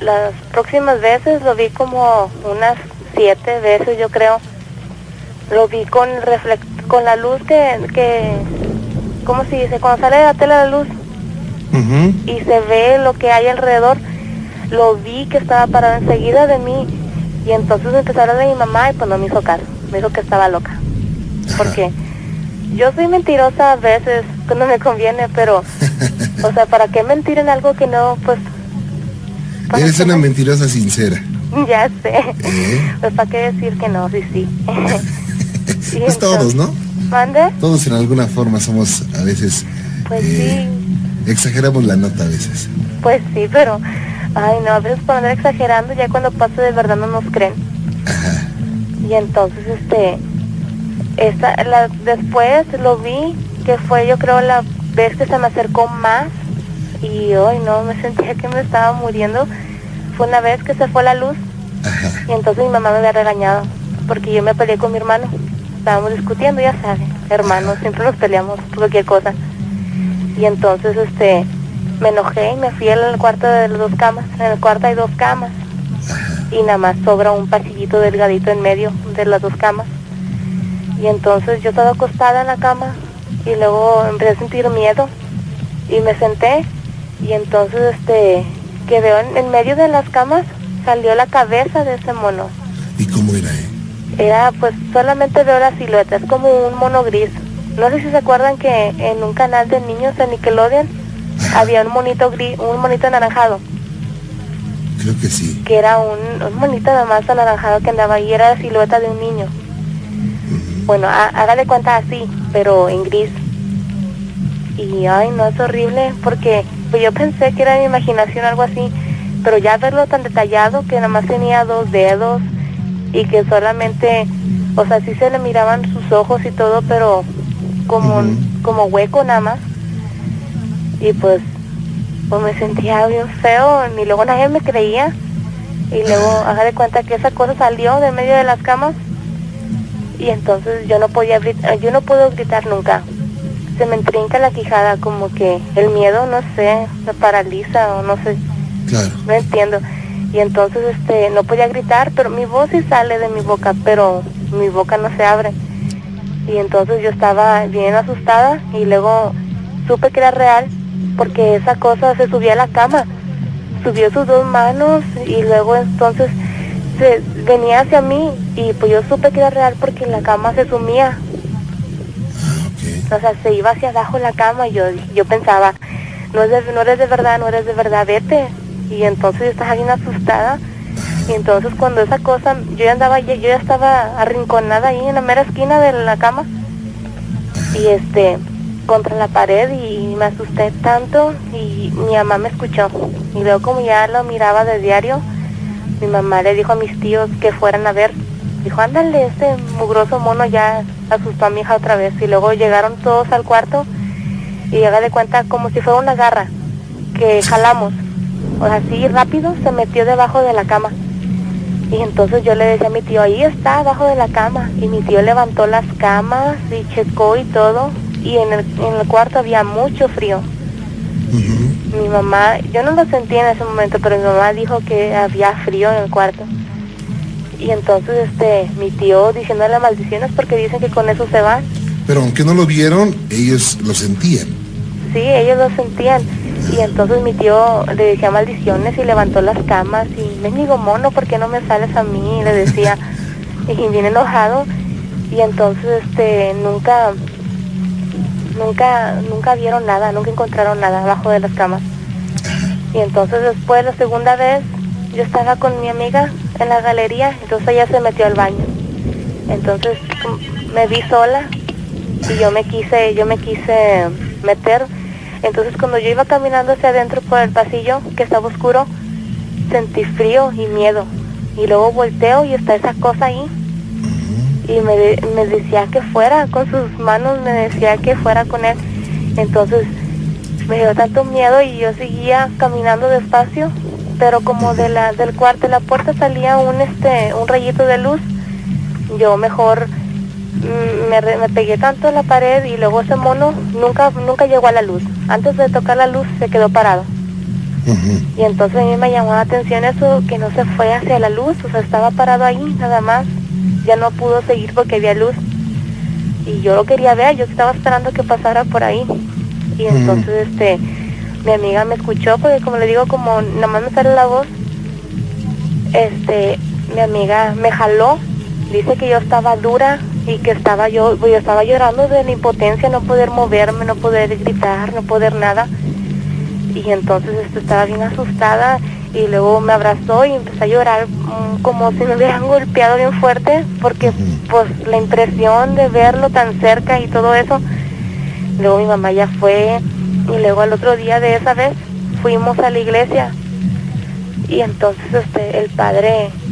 próximas veces lo vi como unas 7 veces, yo creo. Lo vi con la luz que ¿cómo se dice? Cuando sale de la tele la luz y se ve lo que hay alrededor. Lo vi que estaba parado enseguida de mí y entonces empecé a hablar de mi mamá y pues no me hizo caso. Me dijo que estaba loca. Porque yo soy mentirosa a veces cuando me conviene, pero o sea, ¿para qué mentir en algo que no, pues? Eres una mentirosa sincera. Ya sé. Pues ¿para qué decir que no? Sí. Pues entonces, todos, ¿no? ¿Mande? Todos en alguna forma somos a veces... Pues sí. Exageramos la nota a veces. Pues sí, pero... Ay, no, a veces por andar exagerando, ya cuando pasa de verdad no nos creen. Ajá. Y entonces, después lo vi, que fue yo creo la vez que se me acercó más, y hoy no, me sentía que me estaba muriendo. Fue una vez que se fue la luz, Ajá. y entonces mi mamá me había regañado, porque yo me peleé con mi hermano. Estábamos discutiendo, ya saben, hermanos, siempre nos peleamos por cualquier cosa. Y entonces, me enojé y me fui al cuarto de las 2 camas. En el cuarto hay 2 camas. Y nada más sobra un pasillito delgadito en medio de las 2 camas. Y entonces yo estaba acostada en la cama y luego empecé a sentir miedo. Y me senté y entonces que veo en medio de las camas salió la cabeza de ese mono. ¿Y cómo era, Era, pues solamente veo la silueta, es como un mono gris. No sé si se acuerdan que en un canal de niños en Nickelodeon había un monito gris, un monito anaranjado. Creo que sí. Que era un monito nada más anaranjado que andaba ahí, era la silueta de un niño. Bueno, hágale cuenta así, pero en gris. Y ay, no, es horrible, porque pues yo pensé que era mi imaginación o algo así, pero ya verlo tan detallado, que nada más tenía 2 dedos, y que solamente, o sea, sí se le miraban sus ojos y todo, pero como hueco nada más. Y pues me sentía bien feo, y luego nadie me creía. Y luego hágale cuenta que esa cosa salió de medio de las camas, y entonces yo no puedo gritar nunca. Se me entrinca la quijada, como que el miedo, no sé, me paraliza o no sé. Claro. No entiendo. Y entonces no podía gritar, pero mi voz sí sale de mi boca, pero mi boca no se abre. Y entonces yo estaba bien asustada y luego supe que era real, porque esa cosa se subía a la cama, subió sus 2 manos y luego entonces venía hacia mí, y pues yo supe que era real porque la cama se sumía. O sea, se iba hacia abajo la cama, y yo pensaba, no eres de verdad, vete. Y entonces yo estaba bien asustada. Y entonces cuando esa cosa, yo ya estaba arrinconada ahí en la mera esquina de la cama, y contra la pared, y me asusté tanto, y mi mamá me escuchó. Y luego, como ya lo miraba de diario, mi mamá le dijo a mis tíos que fueran a ver. Dijo, ándale, ese mugroso mono ya asustó a mi hija otra vez. Y luego llegaron todos al cuarto, y haga de cuenta como si fuera una garra que jalamos. O sea, así rápido se metió debajo de la cama. Y entonces yo le decía a mi tío, ahí está, abajo de la cama. Y mi tío levantó las camas y checó y todo. Y en el cuarto había mucho frío. Mi mamá, yo no lo sentí en ese momento, pero mi mamá dijo que había frío en el cuarto. Y entonces mi tío diciéndole maldiciones, porque dicen que con eso se van. Pero aunque no lo vieron, ellos lo sentían. Sí, ellos lo sentían. Y entonces mi tío le decía maldiciones y levantó las camas y mendigo mono, ¿por qué no me sales a mí? Le decía, y bien enojado. Y entonces nunca vieron nada, nunca encontraron nada abajo de las camas. Y entonces después, la segunda vez, yo estaba con mi amiga en la galería, entonces ella se metió al baño. Entonces me vi sola y yo me quise meter. Entonces cuando yo iba caminando hacia adentro por el pasillo, que estaba oscuro, sentí frío y miedo. Y luego volteo y está esa cosa ahí. Y me decía que fuera, con sus manos me decía que fuera con él. Entonces me dio tanto miedo y yo seguía caminando despacio. pero como del cuarto, de la puerta salía un rayito de luz, yo mejor me pegué tanto a la pared y luego ese mono nunca llegó a la luz. Antes de tocar la luz se quedó parado. Y entonces a mí me llamó la atención eso, que no se fue hacia la luz, o sea, estaba parado ahí nada más. Ya no pudo seguir porque había luz. Y yo lo quería ver, yo estaba esperando que pasara por ahí. Y entonces mi amiga me escuchó, porque como le digo, como nada más me sale la voz, mi amiga me jaló, dice que yo estaba dura y que yo estaba llorando de la impotencia, no poder moverme, no poder gritar, no poder nada. Y entonces estaba bien asustada y luego me abrazó y empecé a llorar como si me hubieran golpeado bien fuerte, porque pues la impresión de verlo tan cerca y todo eso. Luego mi mamá ya fue y luego al otro día de esa vez fuimos a la iglesia y entonces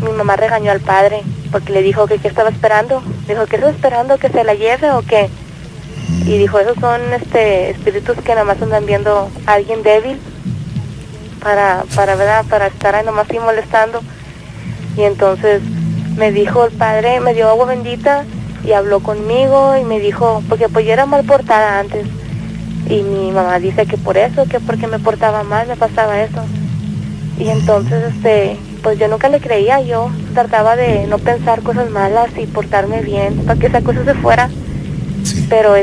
mi mamá regañó al padre porque le dijo que qué estaba esperando. Dijo, ¿qué estaba esperando? ¿Que se la lleve o qué? Y dijo, esos son espíritus que nada más andan viendo a alguien débil para estar ahí nomás así molestando. Y entonces me dijo el padre, me dio agua bendita y habló conmigo y me dijo, porque pues yo era mal portada antes, y mi mamá dice que por eso, que porque me portaba mal me pasaba eso. Y entonces pues yo nunca le creía, yo trataba de no pensar cosas malas y portarme bien para que esa cosa se fuera. Sí. Pero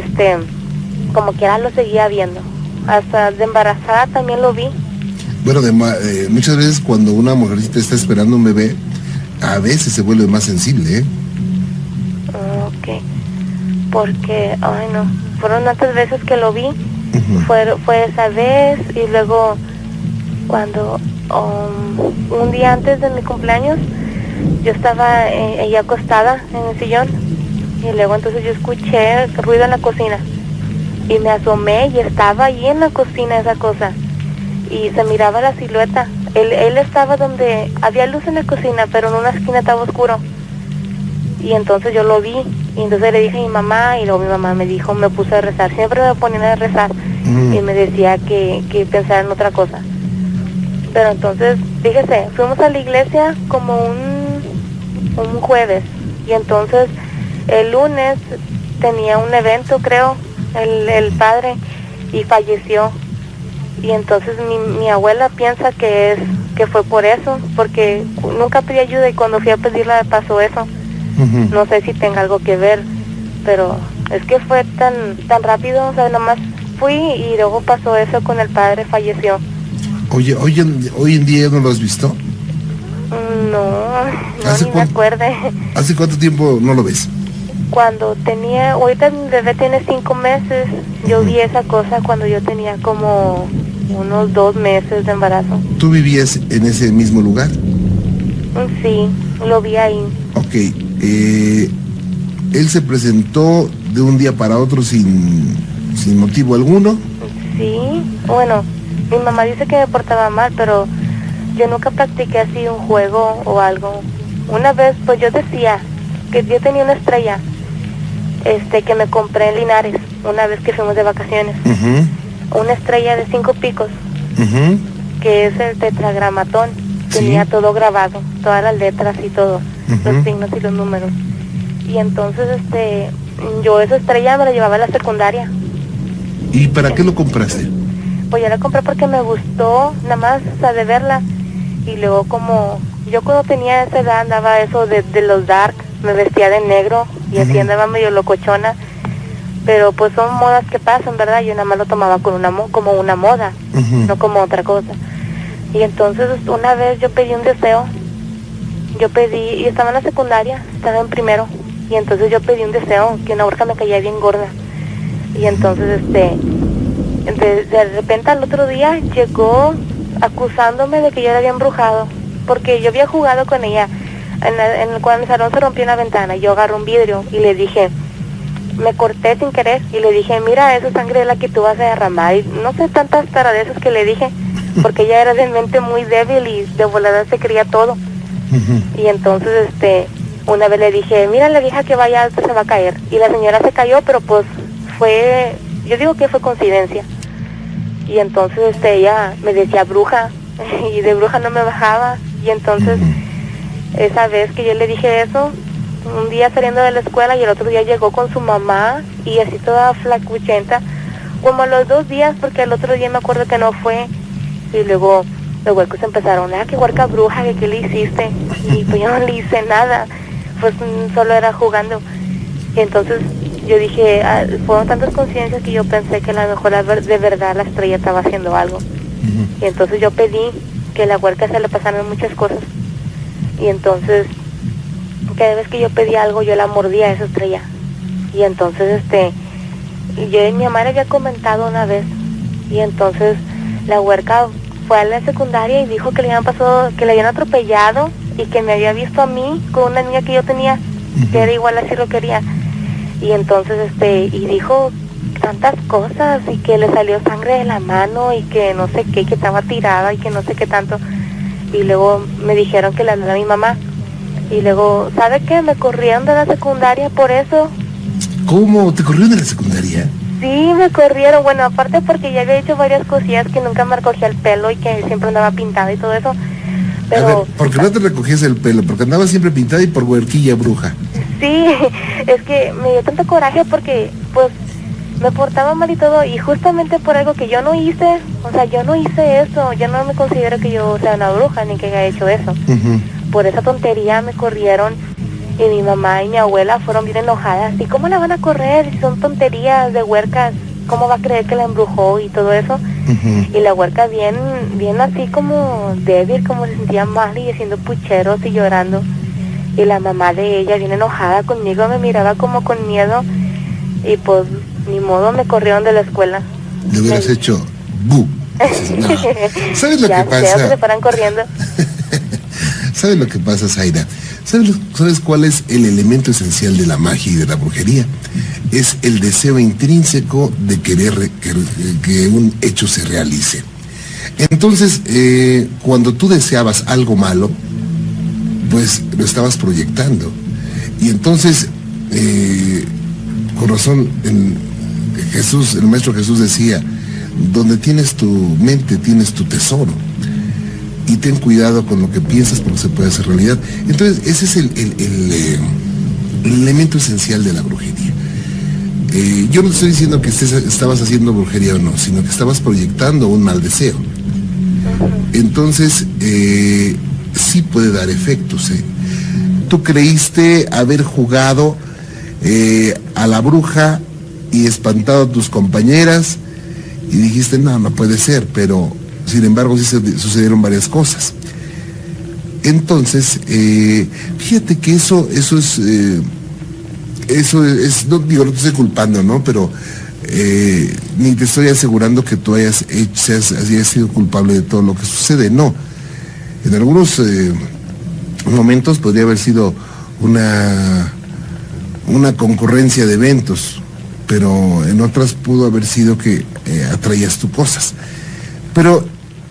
como quiera lo seguía viendo, hasta de embarazada también lo vi. Bueno, muchas veces cuando una mujercita está esperando un bebé, a veces se vuelve más sensible, ¿eh? Ok, porque, ay no, fueron tantas veces que lo vi. Fue esa vez y luego cuando un día antes de mi cumpleaños yo estaba ahí acostada en el sillón y luego entonces yo escuché ruido en la cocina y me asomé y estaba ahí en la cocina esa cosa y se miraba la silueta. Él estaba donde había luz en la cocina, pero en una esquina estaba oscuro. Y entonces yo lo vi, y entonces le dije a mi mamá, y luego mi mamá me dijo, me puse a rezar, siempre me ponían a rezar, y me decía que pensara en otra cosa. Pero entonces, fíjese, fuimos a la iglesia como un jueves, y entonces el lunes tenía un evento, creo, el padre, y falleció. Y entonces mi abuela piensa que fue por eso, porque nunca pedí ayuda y cuando fui a pedirla pasó eso. No sé si tenga algo que ver, pero es que fue tan rápido, o sea, nomás fui y luego pasó eso con el padre, falleció. Oye, hoy en día no lo has visto. No, ni me acuerde. ¿Hace cuánto tiempo no lo ves? Cuando ahorita mi bebé tiene 5 meses, yo vi esa cosa cuando yo tenía como unos 2 meses de embarazo. ¿Tú vivías en ese mismo lugar? Sí, lo vi ahí. Ok, ¿él se presentó de un día para otro sin motivo alguno? Sí, bueno, mi mamá dice que me portaba mal, pero yo nunca practiqué así un juego o algo. Una vez, pues yo decía que yo tenía una estrella que me compré en Linares, una vez que fuimos de vacaciones. Una estrella de 5 picos, que es el tetragramatón. Tenía todo grabado, todas las letras y todo, los signos y los números. Y entonces yo esa estrella me la llevaba a la secundaria. ¿Y para qué lo compraste? Pues yo la compré porque me gustó, nada más, o sea, de verla. Y luego como yo cuando tenía esa edad andaba eso de los dark, me vestía de negro y así andaba medio locochona. Pero pues son modas que pasan, ¿verdad? Yo nada más lo tomaba como una moda, no como otra cosa. Y entonces una vez yo pedí un deseo, y estaba en la secundaria, estaba en primero, y entonces yo pedí un deseo, que una orca me caía bien gorda. Y entonces de repente al otro día llegó acusándome de que yo la había embrujado, porque yo había jugado con ella, cuando el salón se rompió una ventana, yo agarré un vidrio y le dije, me corté sin querer, y le dije, mira, esa sangre es la que tú vas a derramar, y no sé tantas taradezas que le dije, porque ella era de mente muy débil y de volada se creía todo. Y entonces una vez le dije, mira, la vieja que vaya alto se va a caer, y la señora se cayó, pero pues yo digo que fue coincidencia. Y entonces ella me decía bruja, y de bruja no me bajaba. Y entonces, esa vez que yo le dije eso, un día saliendo de la escuela y el otro día llegó con su mamá y así toda flacuchenta, como a los 2 días, porque el otro día me acuerdo que no fue. Y luego los huecos empezaron, qué huerca bruja, que qué le hiciste. Y pues yo no le hice nada, pues solo era jugando. Y entonces yo dije, fueron tantas conciencias que yo pensé que a lo mejor de verdad la estrella estaba haciendo algo. Y entonces yo pedí que la huerca se le pasaran muchas cosas. Y entonces cada vez que yo pedía algo yo la mordía a esa estrella. Y entonces mi mamá le había comentado una vez, y entonces la huerca fue a la secundaria y dijo que le habían atropellado y que me había visto a mí con una niña que yo tenía, que era igual, así lo quería. Y entonces y dijo tantas cosas, y que le salió sangre de la mano y que no sé qué, que estaba tirada y que no sé qué tanto. Y luego me dijeron que le hablara a mi mamá. Y luego, ¿sabe qué? Me corrieron de la secundaria por eso. ¿Cómo? ¿Te corrieron de la secundaria? Sí, me corrieron. Bueno, aparte porque ya había hecho varias cosillas, que nunca me recogía el pelo y que siempre andaba pintada y todo eso. Pero, a ver, ¿por qué no te recogías el pelo? Porque andaba siempre pintada y por huerquilla bruja. Sí, es que me dio tanto coraje porque, pues, me portaba mal y todo, y justamente por algo que yo no hice. O sea, yo no hice eso. Yo no me considero que yo sea una bruja ni que haya hecho eso. Por esa tontería me corrieron, y mi mamá y mi abuela fueron bien enojadas. ¿Y cómo la van a correr? Si son tonterías de huercas, ¿cómo va a creer que la embrujó y todo eso? Y la huerca bien así como débil, como se sentía mal y haciendo pucheros y llorando. Y la mamá de ella bien enojada conmigo, me miraba como con miedo, y pues ni modo, me corrieron de la escuela. Le hubieras hecho bu. No. ¿Sabes lo que pasa? Que se fueran corriendo. ¿Sabes lo que pasa, Zaira? ¿Sabes cuál es el elemento esencial de la magia y de la brujería? Es el deseo intrínseco de querer que un hecho se realice. Entonces, cuando tú deseabas algo malo, pues lo estabas proyectando. Y entonces, con razón, el maestro Jesús decía, donde tienes tu mente, tienes tu tesoro. Y ten cuidado con lo que piensas, porque se puede hacer realidad. Entonces, ese es el elemento esencial de la brujería. Yo no estoy diciendo que estabas haciendo brujería o no, sino que estabas proyectando un mal deseo. Entonces, sí puede dar efectos. Tú creíste haber jugado a la bruja y espantado a tus compañeras, y dijiste, no puede ser, pero sin embargo sí sucedieron varias cosas. Entonces, fíjate que eso es, no te estoy culpando, ¿no? Pero ni te estoy asegurando que tú hayas sido culpable de todo lo que sucede, no. En algunos momentos podría haber sido una concurrencia de eventos, pero en otras pudo haber sido que atraías tú cosas. Pero,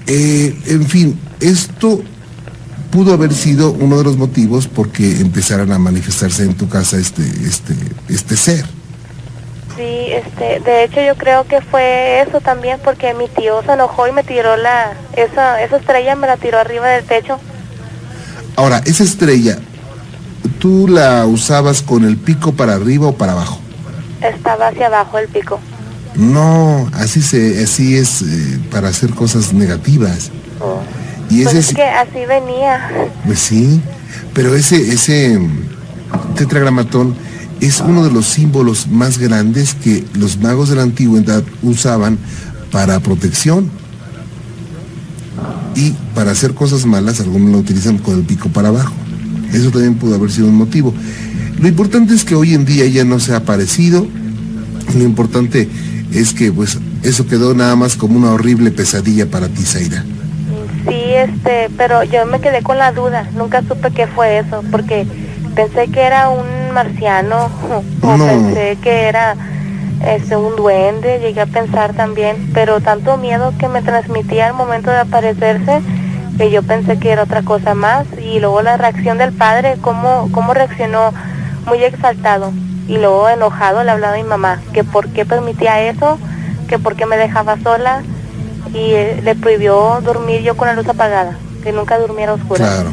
en fin, esto pudo haber sido uno de los motivos por que empezaran a manifestarse en tu casa este ser. Sí, de hecho yo creo que fue eso también, porque mi tío se enojó y me tiró esa estrella, me la tiró arriba del techo. Ahora, esa estrella, ¿tú la usabas con el pico para arriba o para abajo? Estaba hacia abajo el pico. No, así es para hacer cosas negativas. Oh. Y pues es que así venía. Pues sí, pero ese tetragramatón es uno de los símbolos más grandes que los magos de la antigüedad usaban para protección. Y para hacer cosas malas, algunos lo utilizan con el pico para abajo. Eso también pudo haber sido un motivo. Lo importante es que hoy en día ya no se ha aparecido. Lo importante es que pues eso quedó nada más como una horrible pesadilla para ti, Zaira. Sí, pero yo me quedé con la duda. Nunca supe qué fue eso, porque pensé que era un marciano, o no. Pensé que era un duende, llegué a pensar también, pero tanto miedo que me transmitía al momento de aparecerse, que yo pensé que era otra cosa más. Y luego la reacción del padre, cómo reaccionó, muy exaltado, y luego enojado le hablaba a mi mamá, que por qué permitía eso, que por qué me dejaba sola, y le prohibió dormir yo con la luz apagada, que nunca durmiera a oscuras. Claro.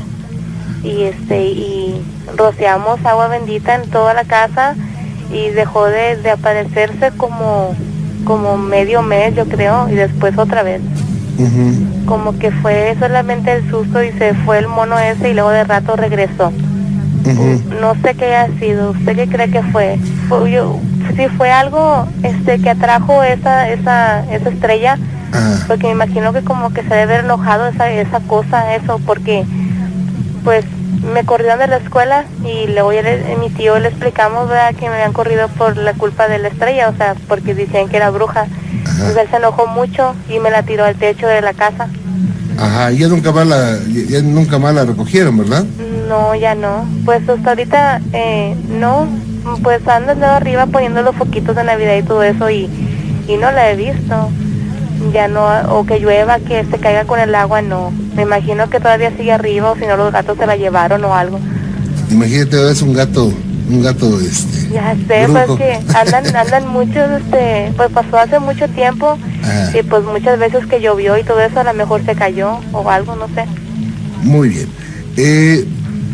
Y rociamos agua bendita en toda la casa y dejó de aparecerse como medio mes, yo creo, y después otra vez. Como que fue solamente el susto y se fue el mono ese y luego de rato regresó. No sé qué haya sido. ¿Usted qué cree que fue? Si fue algo que atrajo esa estrella, porque me imagino que como que se debe haber enojado esa cosa, eso, porque pues me corrieron de la escuela y luego mi tío le explicamos, ¿verdad?, que me habían corrido por la culpa de la estrella, o sea, porque decían que era bruja. Entonces él se enojó mucho y me la tiró al techo de la casa. Ajá, ya nunca más la recogieron, ¿verdad? No, ya no. Pues hasta ahorita no, pues han andado arriba poniendo los foquitos de Navidad y todo eso y no la he visto. Ya no, o que llueva, que se caiga con el agua, no. Me imagino que todavía sigue arriba, o si no los gatos se la llevaron o algo. Imagínate, es un gato ya sé, brujo. Pues que andan muchos, pues pasó hace mucho tiempo. Y pues muchas veces que llovió y todo eso, a lo mejor se cayó o algo, no sé. Muy bien.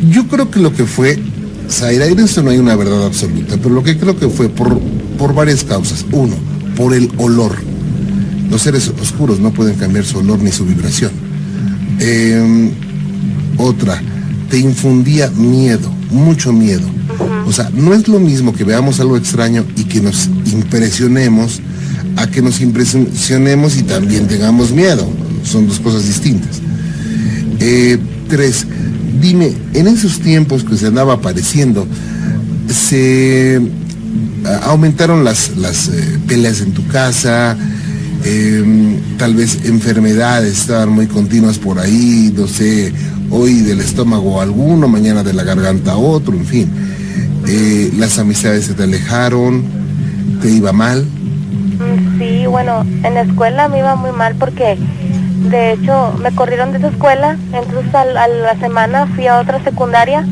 Yo creo que lo que fue, Zaira, en eso no hay una verdad absoluta, pero lo que creo que fue por varias causas. Uno, por el olor. Los seres oscuros no pueden cambiar su olor ni su vibración. Otra, te infundía miedo, mucho miedo. O sea, no es lo mismo que veamos algo extraño y que nos impresionemos a que nos impresionemos y también tengamos miedo. Son dos cosas distintas. 3, dime, en esos tiempos que se andaba apareciendo, ¿se aumentaron las peleas en tu casa? Tal vez enfermedades estaban muy continuas por ahí, no sé, hoy del estómago alguno, mañana de la garganta otro, en fin. Las amistades se te alejaron, te iba mal. Sí, bueno, en la escuela me iba muy mal porque de hecho me corrieron de esa escuela, entonces a la semana fui a otra secundaria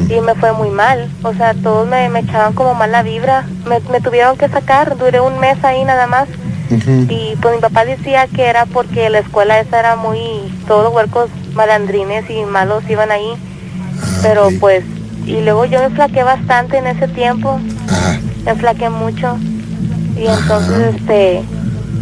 y me fue muy mal, o sea, todos me echaban como mala vibra, me tuvieron que sacar, duré un mes ahí nada más. Y pues mi papá decía que era porque la escuela esa era muy, todos huercos malandrines y malos iban ahí, pero pues, y luego yo me flaqué bastante en ese tiempo, me flaqué mucho, y entonces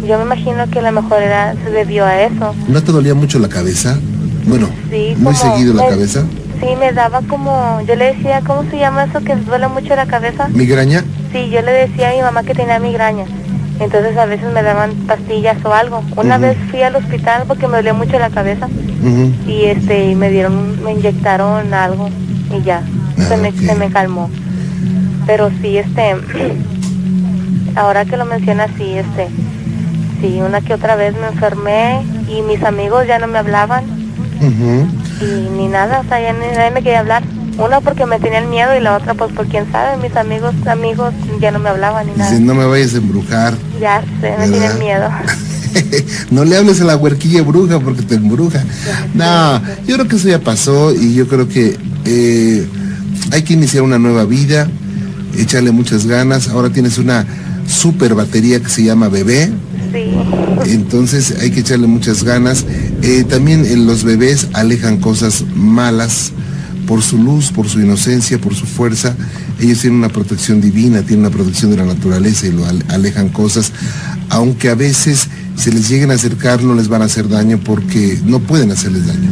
yo me imagino que a lo mejor se debió a eso. ¿No te dolía mucho la cabeza? Bueno, sí, muy seguido la cabeza. Sí, me daba como, yo le decía, ¿cómo se llama eso que duele mucho la cabeza? ¿Migraña? Sí, yo le decía a mi mamá que tenía migraña. Entonces a veces me daban pastillas o algo. Una vez fui al hospital porque me dolía mucho la cabeza y me inyectaron algo y ya, se me calmó. Pero sí, ahora que lo mencionas, sí, sí, una que otra vez me enfermé y mis amigos ya no me hablaban y ni nada, o sea, ya nadie me quería hablar. Una porque me tenían miedo y la otra pues por quién sabe, mis amigos ya no me hablaban ni nada. Dicen, no me vayas a embrujar. Ya sé, me tienen miedo. No le hables a la huerquilla bruja porque te embruja. No, yo creo que eso ya pasó y yo creo que hay que iniciar una nueva vida, echarle muchas ganas. Ahora tienes una super batería que se llama bebé. Sí. Entonces hay que echarle muchas ganas. También los bebés alejan cosas malas por su luz, por su inocencia, por su fuerza. Ellos tienen una protección divina, tienen una protección de la naturaleza y lo alejan cosas, aunque a veces se les lleguen a acercar no les van a hacer daño porque no pueden hacerles daño.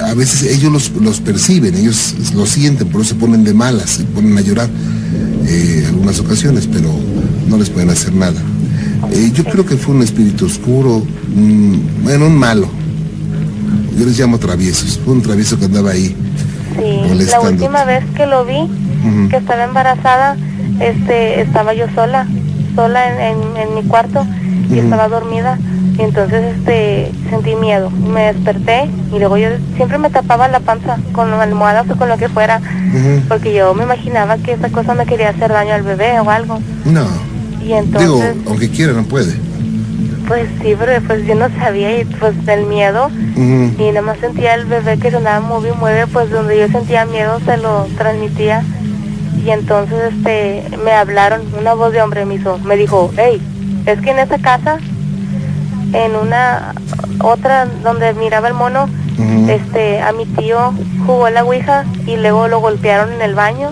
A veces ellos los perciben, ellos lo sienten, por eso se ponen de malas, se ponen a llorar en algunas ocasiones, pero no les pueden hacer nada. Yo creo que fue un espíritu oscuro, un malo. Yo les llamo traviesos, fue un travieso que andaba ahí. Sí, molestando. La última vez que lo vi, que estaba embarazada, estaba yo sola en mi cuarto y estaba dormida. Y entonces sentí miedo, me desperté y luego yo siempre me tapaba la panza con almohadas o con lo que fuera, porque yo me imaginaba que esa cosa me quería hacer daño al bebé o algo. No, y entonces, digo, aunque quiera no puede. Pues sí, pero pues yo no sabía y pues del miedo y nada más sentía el bebé que sonaba mueve, pues donde yo sentía miedo se lo transmitía. Y entonces me hablaron, una voz de hombre me dijo, hey, Es que en esa casa, en una otra donde miraba el mono, a mi tío jugó la ouija y luego lo golpearon en el baño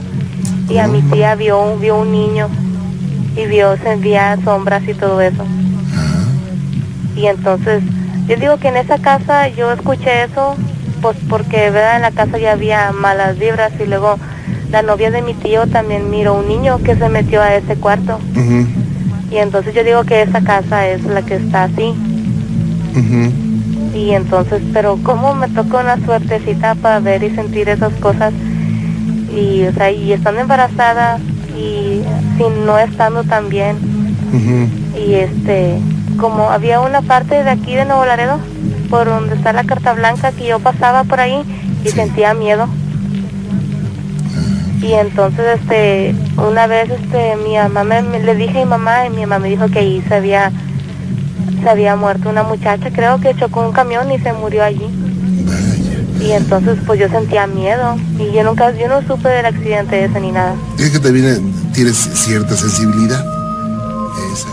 y a mi tía vio un niño y sentía sombras y todo eso. Y entonces yo digo que en esa casa yo escuché eso, pues porque verdad en la casa ya había malas vibras y luego la novia de mi tío también miró un niño que se metió a ese cuarto. Y entonces yo digo que esa casa es la que está así. Y entonces, pero como me tocó una suertecita para ver y sentir esas cosas, y o sea, y estando embarazada y sin no estando tan bien, y como había una parte de aquí de Nuevo Laredo, por donde está la Carta Blanca, que yo pasaba por ahí y sentía miedo. Y entonces una vez mi mamá le dije a mi mamá, y mi mamá me dijo que ahí se había muerto una muchacha, creo que chocó un camión y se murió allí. Y entonces pues yo sentía miedo y yo no supe del accidente ese ni nada. Es que también tienes cierta sensibilidad. Esa.